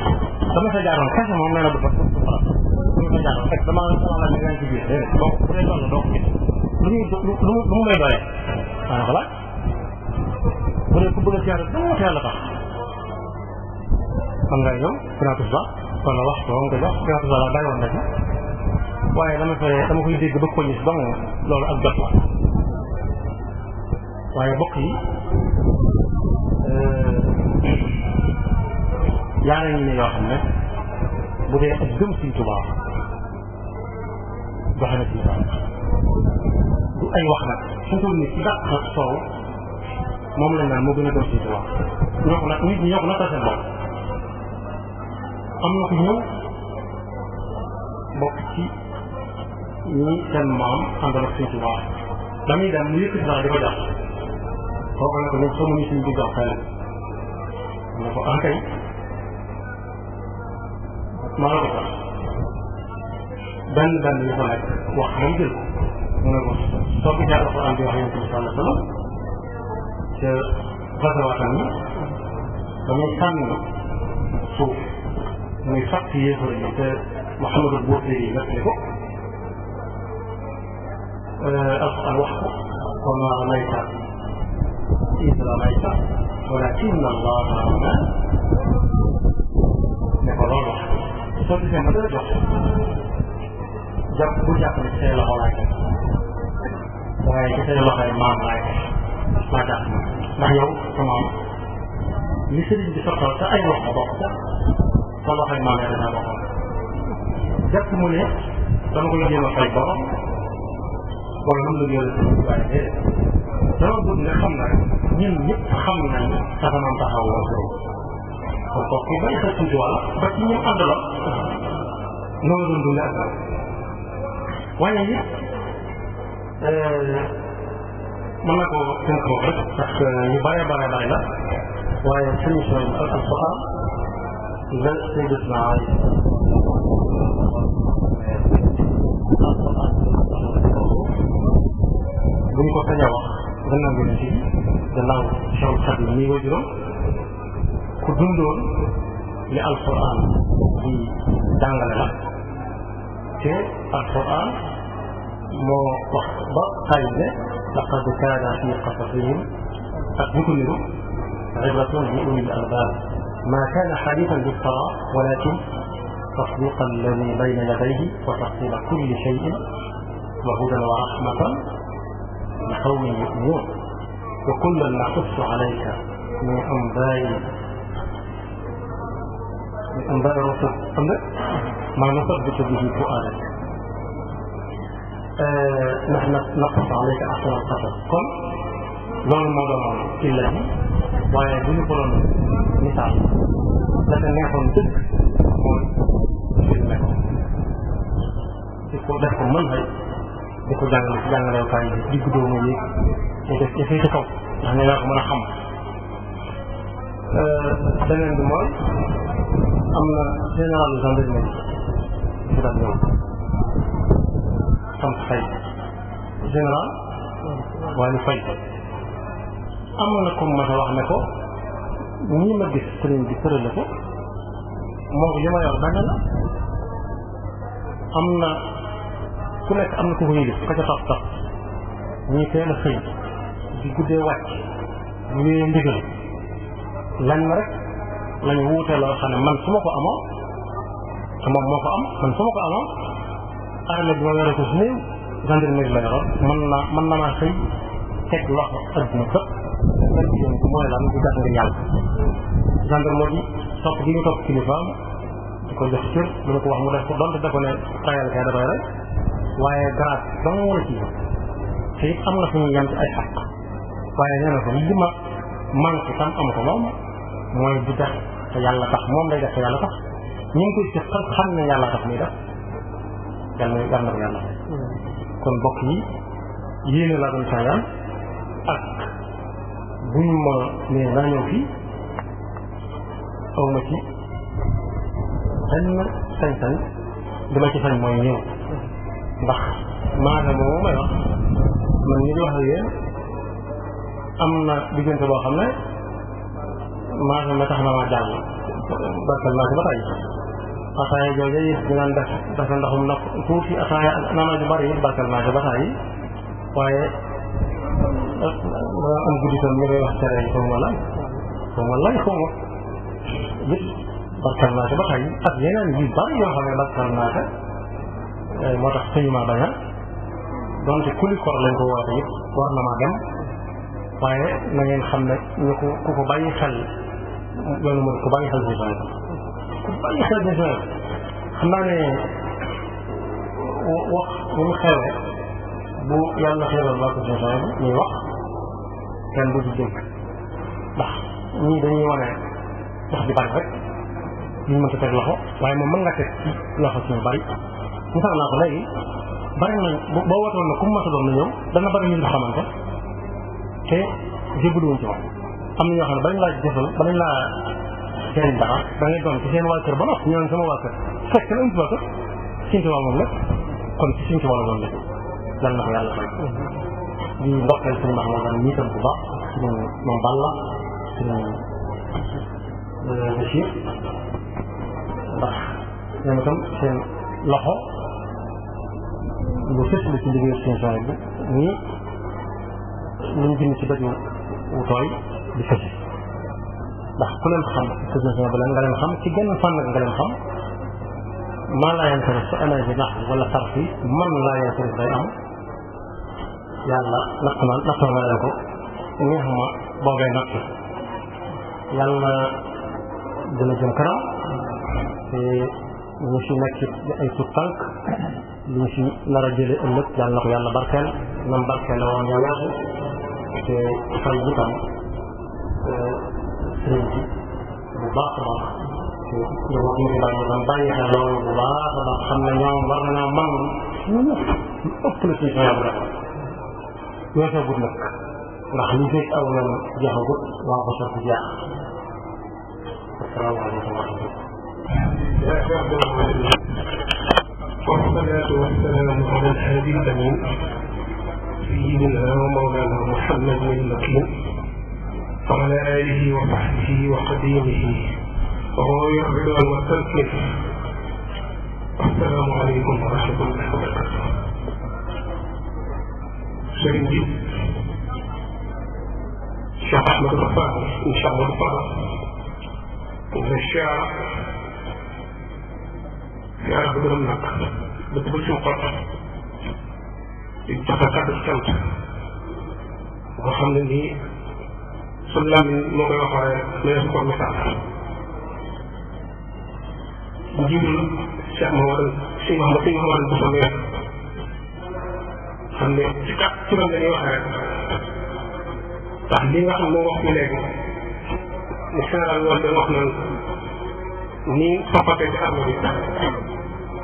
dama fa jaaroon kese moom nee na du fa farata dama fa jaaroon fekk dama la ne yaa ngi ci biir donc bu dee loolu doo ko gis lu mu may doyee maanaam ko laaj bu dee ku bëgg a siyaare dama wax yàlla tax man ngay ñëw finatus ba wala waxtu nga jox finatus ba la bàyyi woon na ci waaye dama koy dégg ba ko gis ba loolu ak jot la waaye bokk yi yaa ngi ne yoo xam ne bu dee ak gëm Sëriñ Tuubaa doxe na Sëriñ Tuubaa du ay wax nag suñ toll nii ci dàq soow moom lañ naan moo gën a gëm Sëriñ Tuubaa ñoo ko nag nit ñi ñoo ko nattal seen bopp am na ko ñëw bokk ci ñi seen maam àndal ak Sëriñ Tuubaa damuy dem mu yëkkati dara di ko jox kooku ne ko ñun soo mënuñ suñ di jox xel ne ko ankay maa la ko sax benn yi fa nekk wax moom jël ko mu ne ko soo gisee alxuraan di wax yonent bi sallallahu alayhi wa sallam te fasawaatam yi dañuy sànni suuf muy fàtt yéefar yi te Muhammadul Buusiri yi nettali ko alxuraan wax ko wa maa ramayta iz ramayta walakin allah ne ko loolu soo gisee ma dara jox jàpp bu jàpp ne say loxo laay def waaye ci say loxoy maam laay def laa jàpp ndax yow sa maam li sëriñ bi soxal sa ay loxo bokk sa sa loxoy maam ya dana bokkoon jàpp mu ne dama koy jéem a fay borom wala lu mu la yore si waaye déedéet dama bëgg nga xam ne rek ñun ñëpp xam nañ sa maam taxaw la sëriñ kon kooku bay sa tuuti wala ba ci ñoom àndaloon noonu doon dundee ak moom waaye it mën na ko tënk ko rek parce que yu bare bare bare la waaye solution yi al alquran la sayyidatuna bu ñu ko sañ a wax gannaaw bi ci gannaaw Cheikh Khadim mi wajuram ku dundoon li alquran di jàngale la te alquran moo wax ba xay ne laqad kaana fi qasasihim ak ñu ko niru ibratun li ulil albab ma kaana xadiisan yuftara walakin tasdiqa alladi bayna yadayhi wa tafsila kulli shayin wa hudan wa rahmatan li qawmin yu'minun wa kullan naqussu alayka min أنباء الرسل ما نثبت به فؤادك نحن نقص عليك أحسن القصص قل loolu moo doon illa bi waaye bu ñu ko doon misaal la ca neexoon dëgg mooy filmé ko di ko def ko mën xëy di ko jàngale ci jàngalewukaay yi digg doomu yi ñu def ci fii ci kaw ndax ñu ko mën a xam beneen bi mooy am na général gendarmerie bu daan ñëw sant fay général waaye fay am na comme ma wax ne ko ñi ma gis sëriñ bi tërale ko moo li ma yor benn la am na ku nekk am na ku ko yëgis ka ca topp topp ñii teel a xëy di guddee wàcc ñu wéyee ndigal lañ ma rek lañu wuute loo xam ne man su ma ko amoon te moom moo ko am man su ma ko amoon armée bi ma yore ko su néew gendarmerie la yoroon mën na maa xëy teg loxo adduna këpp yéen mooy lan di def ngir yàlla gendarmerie topp gi ñu topp kilifaam di ko jox cër lu ma ko wax mu def ko donte da ko ne tayal kay da koy rek waaye grâce ba mu war a kii te it am na fu ñu yem ci ay xaq waaye nee na ko li ma manqué tam am ko moom mooy di def te yàlla tax moom day def te yàlla tax ñu ngi koy ci xam ne yàlla tax muy def yàlla na ko yàlla kon mbokk yi yéene laa doon saayaan ak buñ ma nee naa ñëw fii aw ma ci benn sañ-sañ li ma ci sañ mooy ñëw ndax maanaam moom may wax man ñi di wax ak yéen am na diggante boo xam ne maanaam ma tax na ma jàll barkal naa ci ba tey ataaya jooju it ñu naan def dafa ndaxum nag tuuti ataaya naanaa ju bari it barkal naa ci ba tey waaye am guddi tam ñu koy wax cere yi xaw ma lan it barkal naa ci ba tey ak yeneen yu bari yoo xam ne barkal naa ci moo tax sëñu ma baña donte kuli kor lañ ko woote it war na maa dem waaye na ngeen xam ne ñu ko ku ko bàyyi xel loolu mooy ku bàyyi xel si soxla ku bàyyi xel si soxla xam naa ne wax bu mu xewee bu yàlla xewal waa ko si soxla ñuy wax kenn du dégg ndax ñii dañuy wane wax di bari rek ñu mën ko teg loxo waaye moom mën nga teg ci loxo ci ñu bari ñu sax naa ko léegi bari nañ boo wootoon na ku mu mën a doon na ñëw dana bari ñu xamante te jébbaluwuñ ci wax am na ñoo xam ne bañ laa jëfal ba nañ laa jëriñ dara da ngay doon ci seen waa kër ba noppi ñoo sama waa kër fekk na waa kër Sëñ Tuubaa moom lépp kon ci Sëñ Tuubaa la doon lépp yàlla na ko yàlla fay di ndokkeel suñu Mahmoudane ñii tam bu baax suñu moom Balla suñu Bachir ndax ñoom itam seen loxo lu fës la ci liggéey seen soxna bi ñii luñ bind ci daju wu tooy di fësi ndax ku leen xam technicien bu leen nga leen xam ci genn fànn nga leen xam man laa yantaris su amee bi nax wala sarf yi man laa yantaris day am yàlla nattoo na leen ko neex ma boobee natt yàlla dina jëm kanam te ñu fi nekk ay tut tànk li ñu fi nar a jële ëllëg yàlla na ko yàlla barkeel nam barkeel woon ñoo weesu te fay itam sëriñ bi bu baax a baax te njaboot ñu fi bàyyi tam bàyyi xel loolu bu baax a baax xam ne ñoom war nañoo man ñu ëpp la ci ñoom rek weesagut nag ndax li fekk aw yoon jeexagut waa ko sotti jeex asalaamaaleykum wa rahmatulah والصلاة والسلام على الهادي الأمين سيدنا ومولانا محمد المكين وعلى آله وصحبه وقديمه وهو الرضا والتمكين. السلام عليكم ورحمة الله وبركاته. sëriñ bi Cheikh Ahmadou Fadal incha allah Fadal nga siyaara bu gërëm nag dëkk ba suñu xol di joxe kàddu cant boo xam ne nii suñ làmmiñ moo koy wax waaye mais su ko misaal njiitul Cheikh Mamadou si Mamadou Bousso meer xam ne ci kat ci man dañuy wax rek ndax li nga xam moo wax fi léegi ni général woon dañ wax naan nii soppate ci arme bi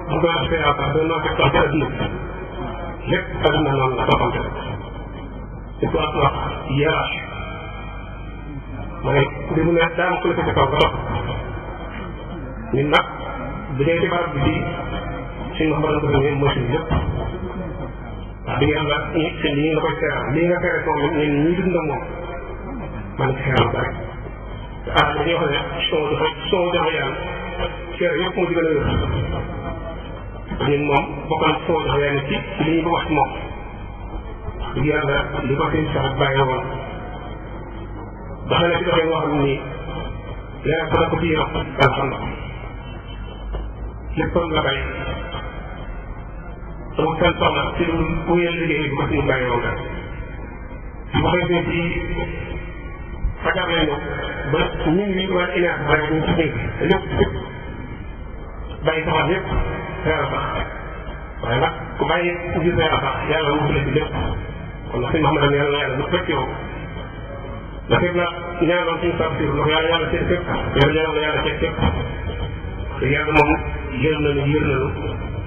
bu ko waxee yaakaar dañ noo fekk ci adduna lépp adduna noonu la soppante di ko wax hiérarchie mooy li mu ne daanaka ku la ko kaw nga topp ñun nag bu dee ci barab bi di suñu xabaran ko dañuy mooy suñu lépp waaw di ngeen la seen lii nga koy seeral lii nga seere moom ñun ñii dund ak moom man ci seeral ba rek ah dañuy wax ne soo joxe yàlla seere yëpp moo ci gën a wér ñun moom bokk na soo joxe yàlla ci li ñu wax ci moom di yàlla li ko seen sax bàyyi woon doxe na ci doxee nga xam nii leeral ko na ko biiram yàlla xam na ko léppam la bàyyi donc seen soxna ci lu wéyal liggéey bi ko suñu bàyyi woon rek bu xëy ci fajar lay ñëw ba ñun ñi waa INEF ba ñu ci dégg lépp bàyyi soxla lépp reer sax waaye nag ku bàyyi ngir reer sax yàlla mu la ci lépp kon nag suñu Mouhamadou yàlla na yàlla lu fekk yow ndax it nag ñaanoon suñu sabsir ndax yàlla seet fépp yàlla ñaanal yàlla seet fépp te yàlla moom yër nañu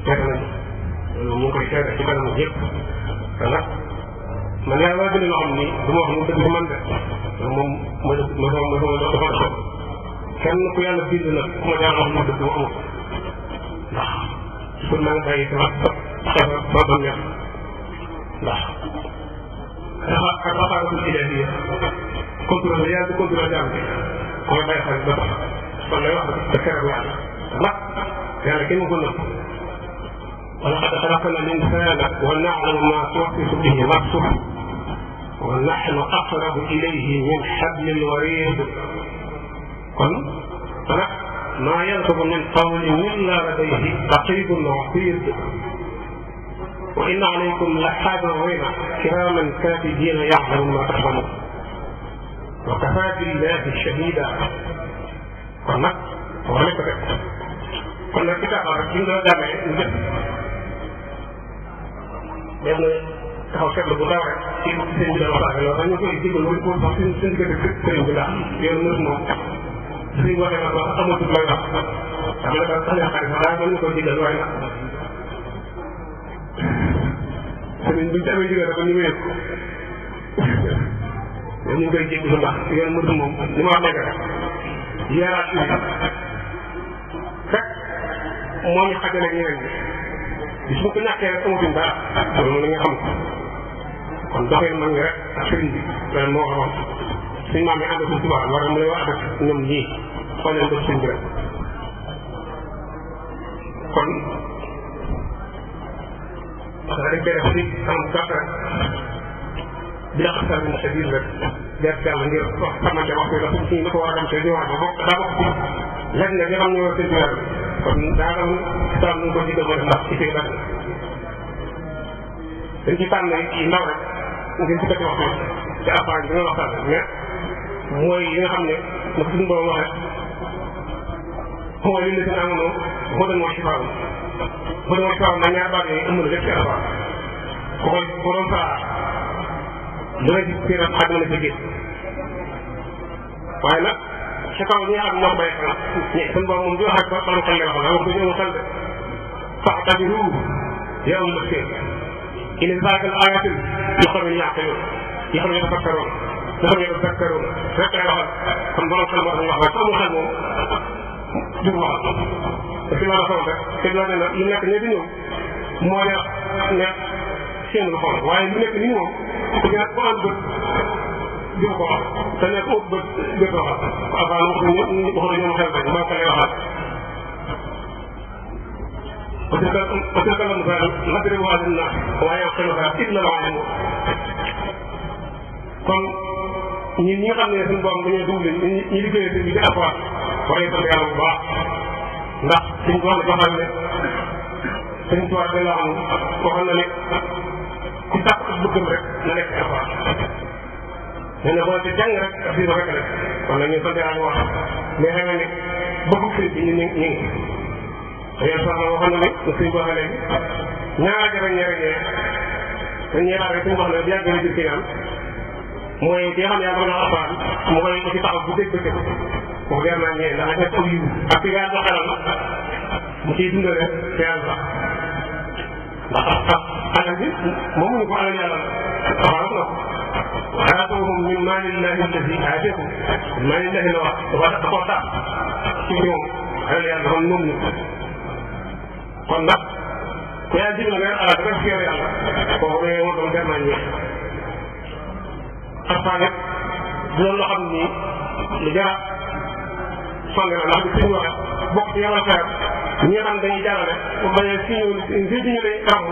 seet nañu ñu ngi koy seet ci kanamu ñëpp te nag man yàlla waa gën loo xam ni du ma wax mu dëgg fa man de moom mooy dafa dox kenn ku yàlla bind nag ku ma jaar wax mu dëgg mu amul ndax kon maa ngi bàyyi sama xeex ba ba neex ndax ak waxaaratul ilaahiya contrôle yàlla di contrôle jaam bi ku ma bàyyi xel ba tax kon lay wax da keroog yàlla nag yàlla kenn mu ko nëbb ولقد خلقنا الإنسان ونعلم ما توسوس به نفسه ونحن أقرب إليه من حبل الوريد قل ما يلفظ من قول إلا لديه رقيب عتيد وإن عليكم لحافظين كراما كاتبين يعلمون ما تفعلون وكفى بالله شهيدا قلنا قلنا كتاب رجل benn taxaw seetlu bu ndaw rek ci sëñ bi dama baaxee loolu dañu koy jégal wala pour wax suñu diggante sëriñ bi ndax yoon mënut moom suñ waxee nag wax amatul lay wax xam nga dafa tax xarit sax waaye mën nga ko jégal waaye nag sëriñ buñ ci amee ndigal dafa ñu wéy ko ñu ngi koy jégalu ndax yoon mënut moom li ma wax léegi rek hiérarchie bi fekk moo ñu xajale ñeneen ñi bis bu ko ñàkkee rek amatuñ dara loolu la nga xam kon doxee mag ñi rek ak sëriñ bi loolu moo waxoon suñ maam yi ànd ak tubaab war na mu lay wax ak ñoom ñii xool leen def suñ bi rek kon dañ koy def ci am gàtt rek bi la xasal bi sa biir rek vertical ngir wax xamante waxtu la suñ ci ko war a dem te ñëwaat ba bokk daa bokk ci lenn nga xam ne war seen weer kon daa am islam ñu ko digal mooy ndax ci fay bari dañ ci tànn yi ndaw rek ngir ci dëkk waxtu ci alxuraan bi nga waxtaan mais mooy yi nga xam ne na ko suñu borom waxee mooy li la seen amoon moo doon mooy sifaaw moo doon mooy sifaaw na ñaar baat yooyu ëmb na lépp ci alxuraan ku koy bu doon saa lu nga gis téeram ak mën a jógee waaye nag ci kaw ñi nga xam ne ñoo ko bàyyi xel ñi seen borom moom di wax ak borom xel lay wax wax dëgg amul xel de fa'tabiru yaa ulul absaar inna zaalika la aayaatin li qawmin ya'qiluun yoo xam ne yatafakkaruun yoo xam ne yatazakkaruun rek lay waxal kon borom xel moo tax ñu wax waaye ku amul xel moom du wax te fi ma la xool rek te loolu nag lu nekk ne di ñëw moo ne seen lu xool waaye lu nekk nii moom ku nekk ku am bët di ko wax te nekk ut bët bët waxal avant waxuñu ñoom xel rek moo ko lay waxal parce que lam daal nadribuhaa linnaas wa maa ya'qiluhaa illa al-'aalimuun kon ñun ñi nga xam ne suñu borom dañoo dimbali ñi liggéeyee sëñ bi di alxuraan war nañu sant yàlla bu baax ndax suñ ko wax joxal ne sëñ Tuubaa da la am waxal na ne ku sàkk ak bëggam rek na nekk alxuraan nee na boo ci jàng rek ak biir rek rek kon nag ñu sant yàlla wax mais xam ne bëggu sëñ bi ñu ngi yéen sax na waxoon na ne suñ ko waxee léegi ñaar jafe ñaar ñeer te ñeeraat rek suñ ko wax ne yàgg na jël ci ñaan mooy ki nga xam ne yàlla na alxuraan mu koy ko ci taxaw bu dégg bëccëg wax leer naa ñee ndax ñett aw yiw ak fi yàlla xelal mu ciy dundale te yàlla sax ndax alal bi moom ñu ko alal yàlla alxuraan la ko aatuuhum min maalillahi alladi aataakum min maalillahi la wax da koo tax ci ñoom alal yàlla kon moom ñu kon nag ku yàlla dimbali nga alal dafa fier yàlla kooku ne moo doon jar naa ñëw alxuraan yëpp du loolu loo xam ni lu jar a sonn la ndax bi suñu waxee bokk ci yàlla xeer ñi nga xam ne dañuy jàllale bu bañee si ñu lay ràmm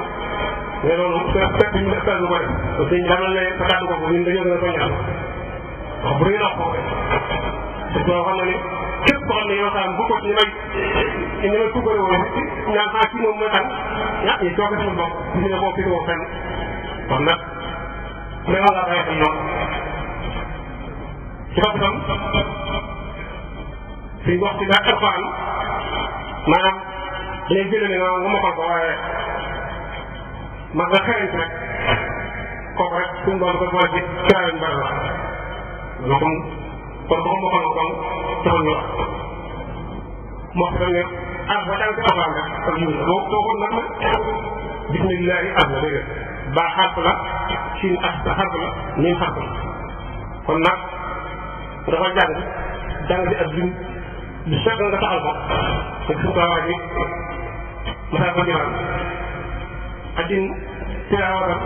mais loolu fekk ñu ne stage bu ko def parce que damal ne sa kàddu ko ñun dañoo gën a soññal wax bu rëy la wax kooku te soo xam na ni képp koo xam ne yow xam bu ko ñu may tuggale woon ñaan xaa ci moom mooy tan ah ñu toog suñu bopp ñu ne boo fi woo fenn kon nag mais wala bàyyi xel loolu ci bopp itam suñ wax ci daa alxuraan maanaam dañuy jëlee ne nga mokkal ko waaye ma nga xereñ rek kooku rek suñu doon ko boole ci kiraay yu bari la loo xam kon boo ko mokkal kon taxul ñu wax moo xam ne ah ba jàng ci alxuraan rek ak yiw la boo toogoon nag bismillahi am na dégg baa xarf la siin ak xarf la niin xarf la kon nag nga koy jàng bi ak lim lu fekk nga taxal ko te suñu tawaay bi masaa ko ñëwaat addin tilaawatam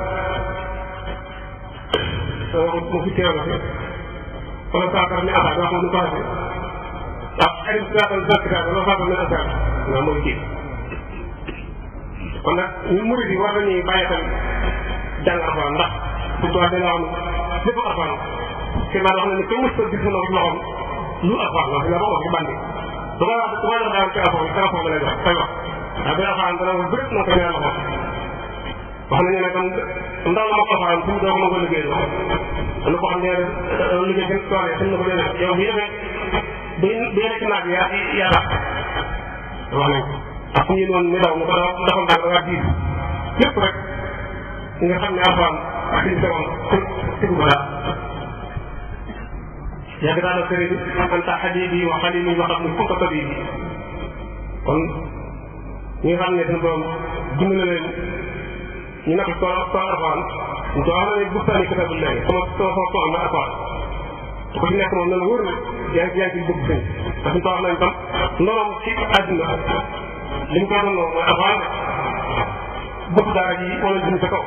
mu fi teew la fi wala saakar mi asaar wax nu ko waxee waaw adim siraatal zakkaat wala saakar mi asaar waaw mooy kii kon nag ñun murid yi war nañuy bàyyi xel jàng alxuraan ndax suñu tawaay dañoo xam lépp alxuraan te man wax na ni kenn mës ko gis mu ne loxoom lu alxuraan wax nga wax ci bandi du ko wax daal téléphone bi lay wax koy wax waaye bi alxuraan dana wax bëri na ko ñaar loxo wax nañu ne kon ndaw la ma ko alxuraan suñu doo ko mën ko liggéey la am na koo xam ne liggéey gën tooree suñ na ko dee yow bu yëfee bu yëfee ci naaj bi yaa tax wax nañ ko ak fu ñu noonu ni daw mu ko dafa daal da ngaa diis lépp rek nga xam ne alxuraan suñu tegoon tegu ko daal yàgg daal sëriñ bi anta habibi wa xalili wa xam ne kunta tabibi kon ñi nga xam ne suñu borom dimbali leen ñu nekk tool alxuraan ñu ko wax na ne bustaani kitabullahi sama tool na alxuraan ko ci nekk moom na la wóor na yaa ngi ci bëgg sëñ parce que wax nañ tam ndorom ci àdduna li ñu koy doon mooy alxuraan bëgg daara ji wala jëm sa kaw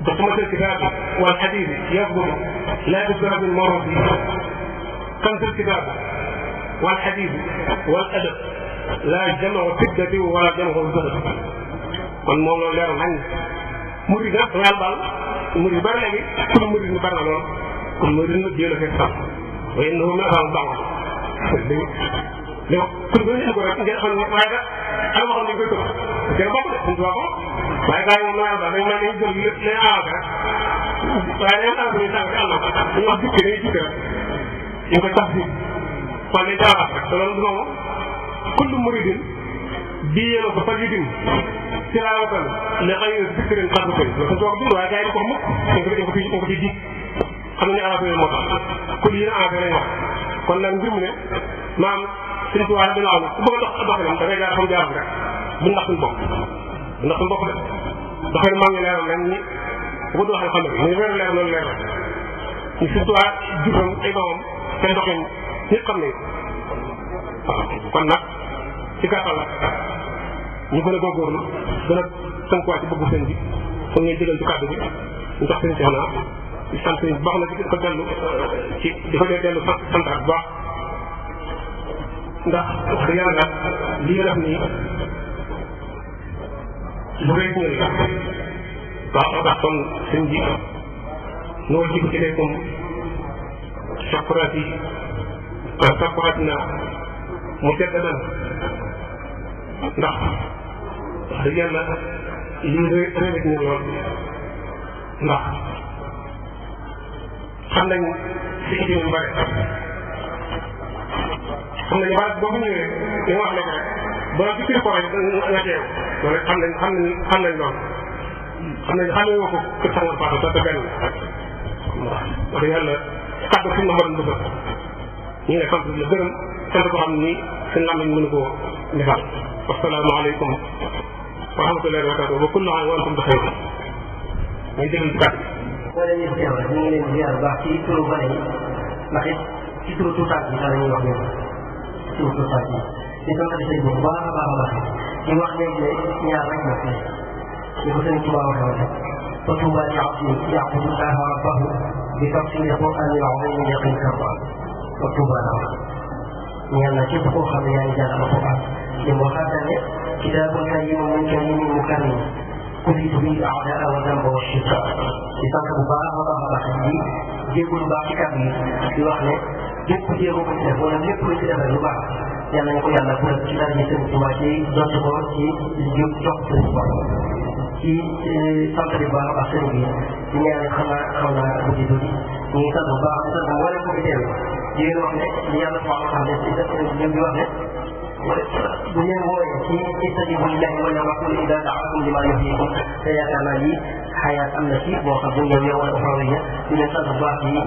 بقمة الكتاب والحديث يثبت لا بالضرب المرض كنز الكتاب والحديث والأدب لا جمع فدة ولا جمع الزهد kon moom loolu leeral nañ murid nag da ngaa baal murid bari léegi pour murid ñu bari na lool kon mooy dina jéem a fekk sax waaye innahu min af'al da'wa léegi kon bu ñu ko rek ngeen xam ne waaye da am na xam ne dañ koy tëb kenn bokk de suñ tubaab ko waaye gars yi moom noonu daal dañ mel ni jël lépp lay arrangé rek waaye dañoo arrangé ñu tànk àll ba ñu wax jukki dañuy jukki rek ñu koy tax si kon dañ jaaraat rek te loolu du noonu kullu muridin bii yéen a ko far yëgin ci laa waxtaan ne xëy na zikrin xar koy loolu suñ tubaab bi waaye gars yi di ko mukk dañ ko ciy ji xam nañu arrangé moo tax kon yéen arrangé lañ wax kon nag mbir mi ne maam suñ tubaab bi naaw ku bëgg a dox doxalinam da ngay jaar xam jaaram rek bu ndax suñ bopp bu ndax suñ bopp de doxalin maa ngi leeral nañ ni bu ko waxee xam ne ñu weer leer loolu leer la ñu suñ tubaab juróom ay doomam seen doxin ñëpp xam ne waaw kon nag ci gàttal la ñu gën a góorgóorlu gën a tënkuwaat ci bëggu seen bi foog ngay jégal ci kàddu bi ñu tax seen seex naa di sant bu baax na di ko dellu ci di ko dellu santaat bu baax ndax wax dëgg yàlla lii nga def nii lu rëy ñëw la waaw ndax kon sëñ bi noo ji ko ci leekum sakuraati sakuraati na mu tedd dal ndax wax dëgg yàlla lii rëy ñu lool ndax xam nañ si itti ñu bare xam nañu baat boo ko ñëwee li nga wax léegi rek boo ci kii ko rek nga teew loolu rek xam nañ loolu xam nañ woo ko kër sangoor Fatou te benn waaw wax dëgg yàlla kàddu fi mu la mën a dugg ñu ngi lay sant la gërëm sant ko xam ni suñu làmmiñ mënu koo defal wasalaamaaleykum wa rahmatullahi wa barakatuh wa kullu aam wa antum bi xayr ñu déglu ci kàddu wala ñu teew rek ñu ngi leen di ziar bu baax ci turu bane yi ndax it ci turu tuutaat yi sax la ñuy wax ñoom ci turu tuutaat yi di sant sëñ bu baax a baax a baax di wax léegi ne ñaar rek la fi ñu ko sëñ Tuubaa waxee woon rek fa Tuubaa li abdin ya'budullaaha rabbahu bi tafsiiri qur'aanil aziim yaqin karba fa Tuubaa la wax ñaan na képp koo xam ne yaa ngi jàng alquran di moo xaatal ne kitaabun kariimun min kariimin mukarram kufiitu bihi al-a'daa wa damba wa shitaa di sant bu baax a baax a baax di jéegul baax ci kàddu yi di wax ne lépp jéego ko ci def wala lépp lu ci defee lu baax yal nañu ko yàlla pural ci dara ji sëñ Tuubaa ci dont ko ci jóg jox sëñ Tuubaa ci sant bi baax a baax sëñ bi di ñaan xam naa guddi tuuti ñu ngi sant bu baax di sant wala ko fi teew di leen wax ne li yàlla subhanahu wa taala ci def ñoom di wax ne bu leen wooyee ci istajibu lillahi wala rasul ida daakum lima yuhyikum te yaakaar naa lii xayaat am na ci boo xam bu ñëw yow wala uxrawiya di leen sant bu baax yi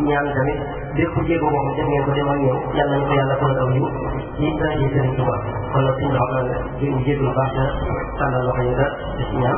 ñaan tamit bépp jéego boo xam def ngeen ko dem ak ñëw yal nañu ko yàlla ko aw yiw ci dara ji Sëriñ Tuubaa kon nag suñu xam naa ne jéego baax na tànnal loxo yi nga def ñaan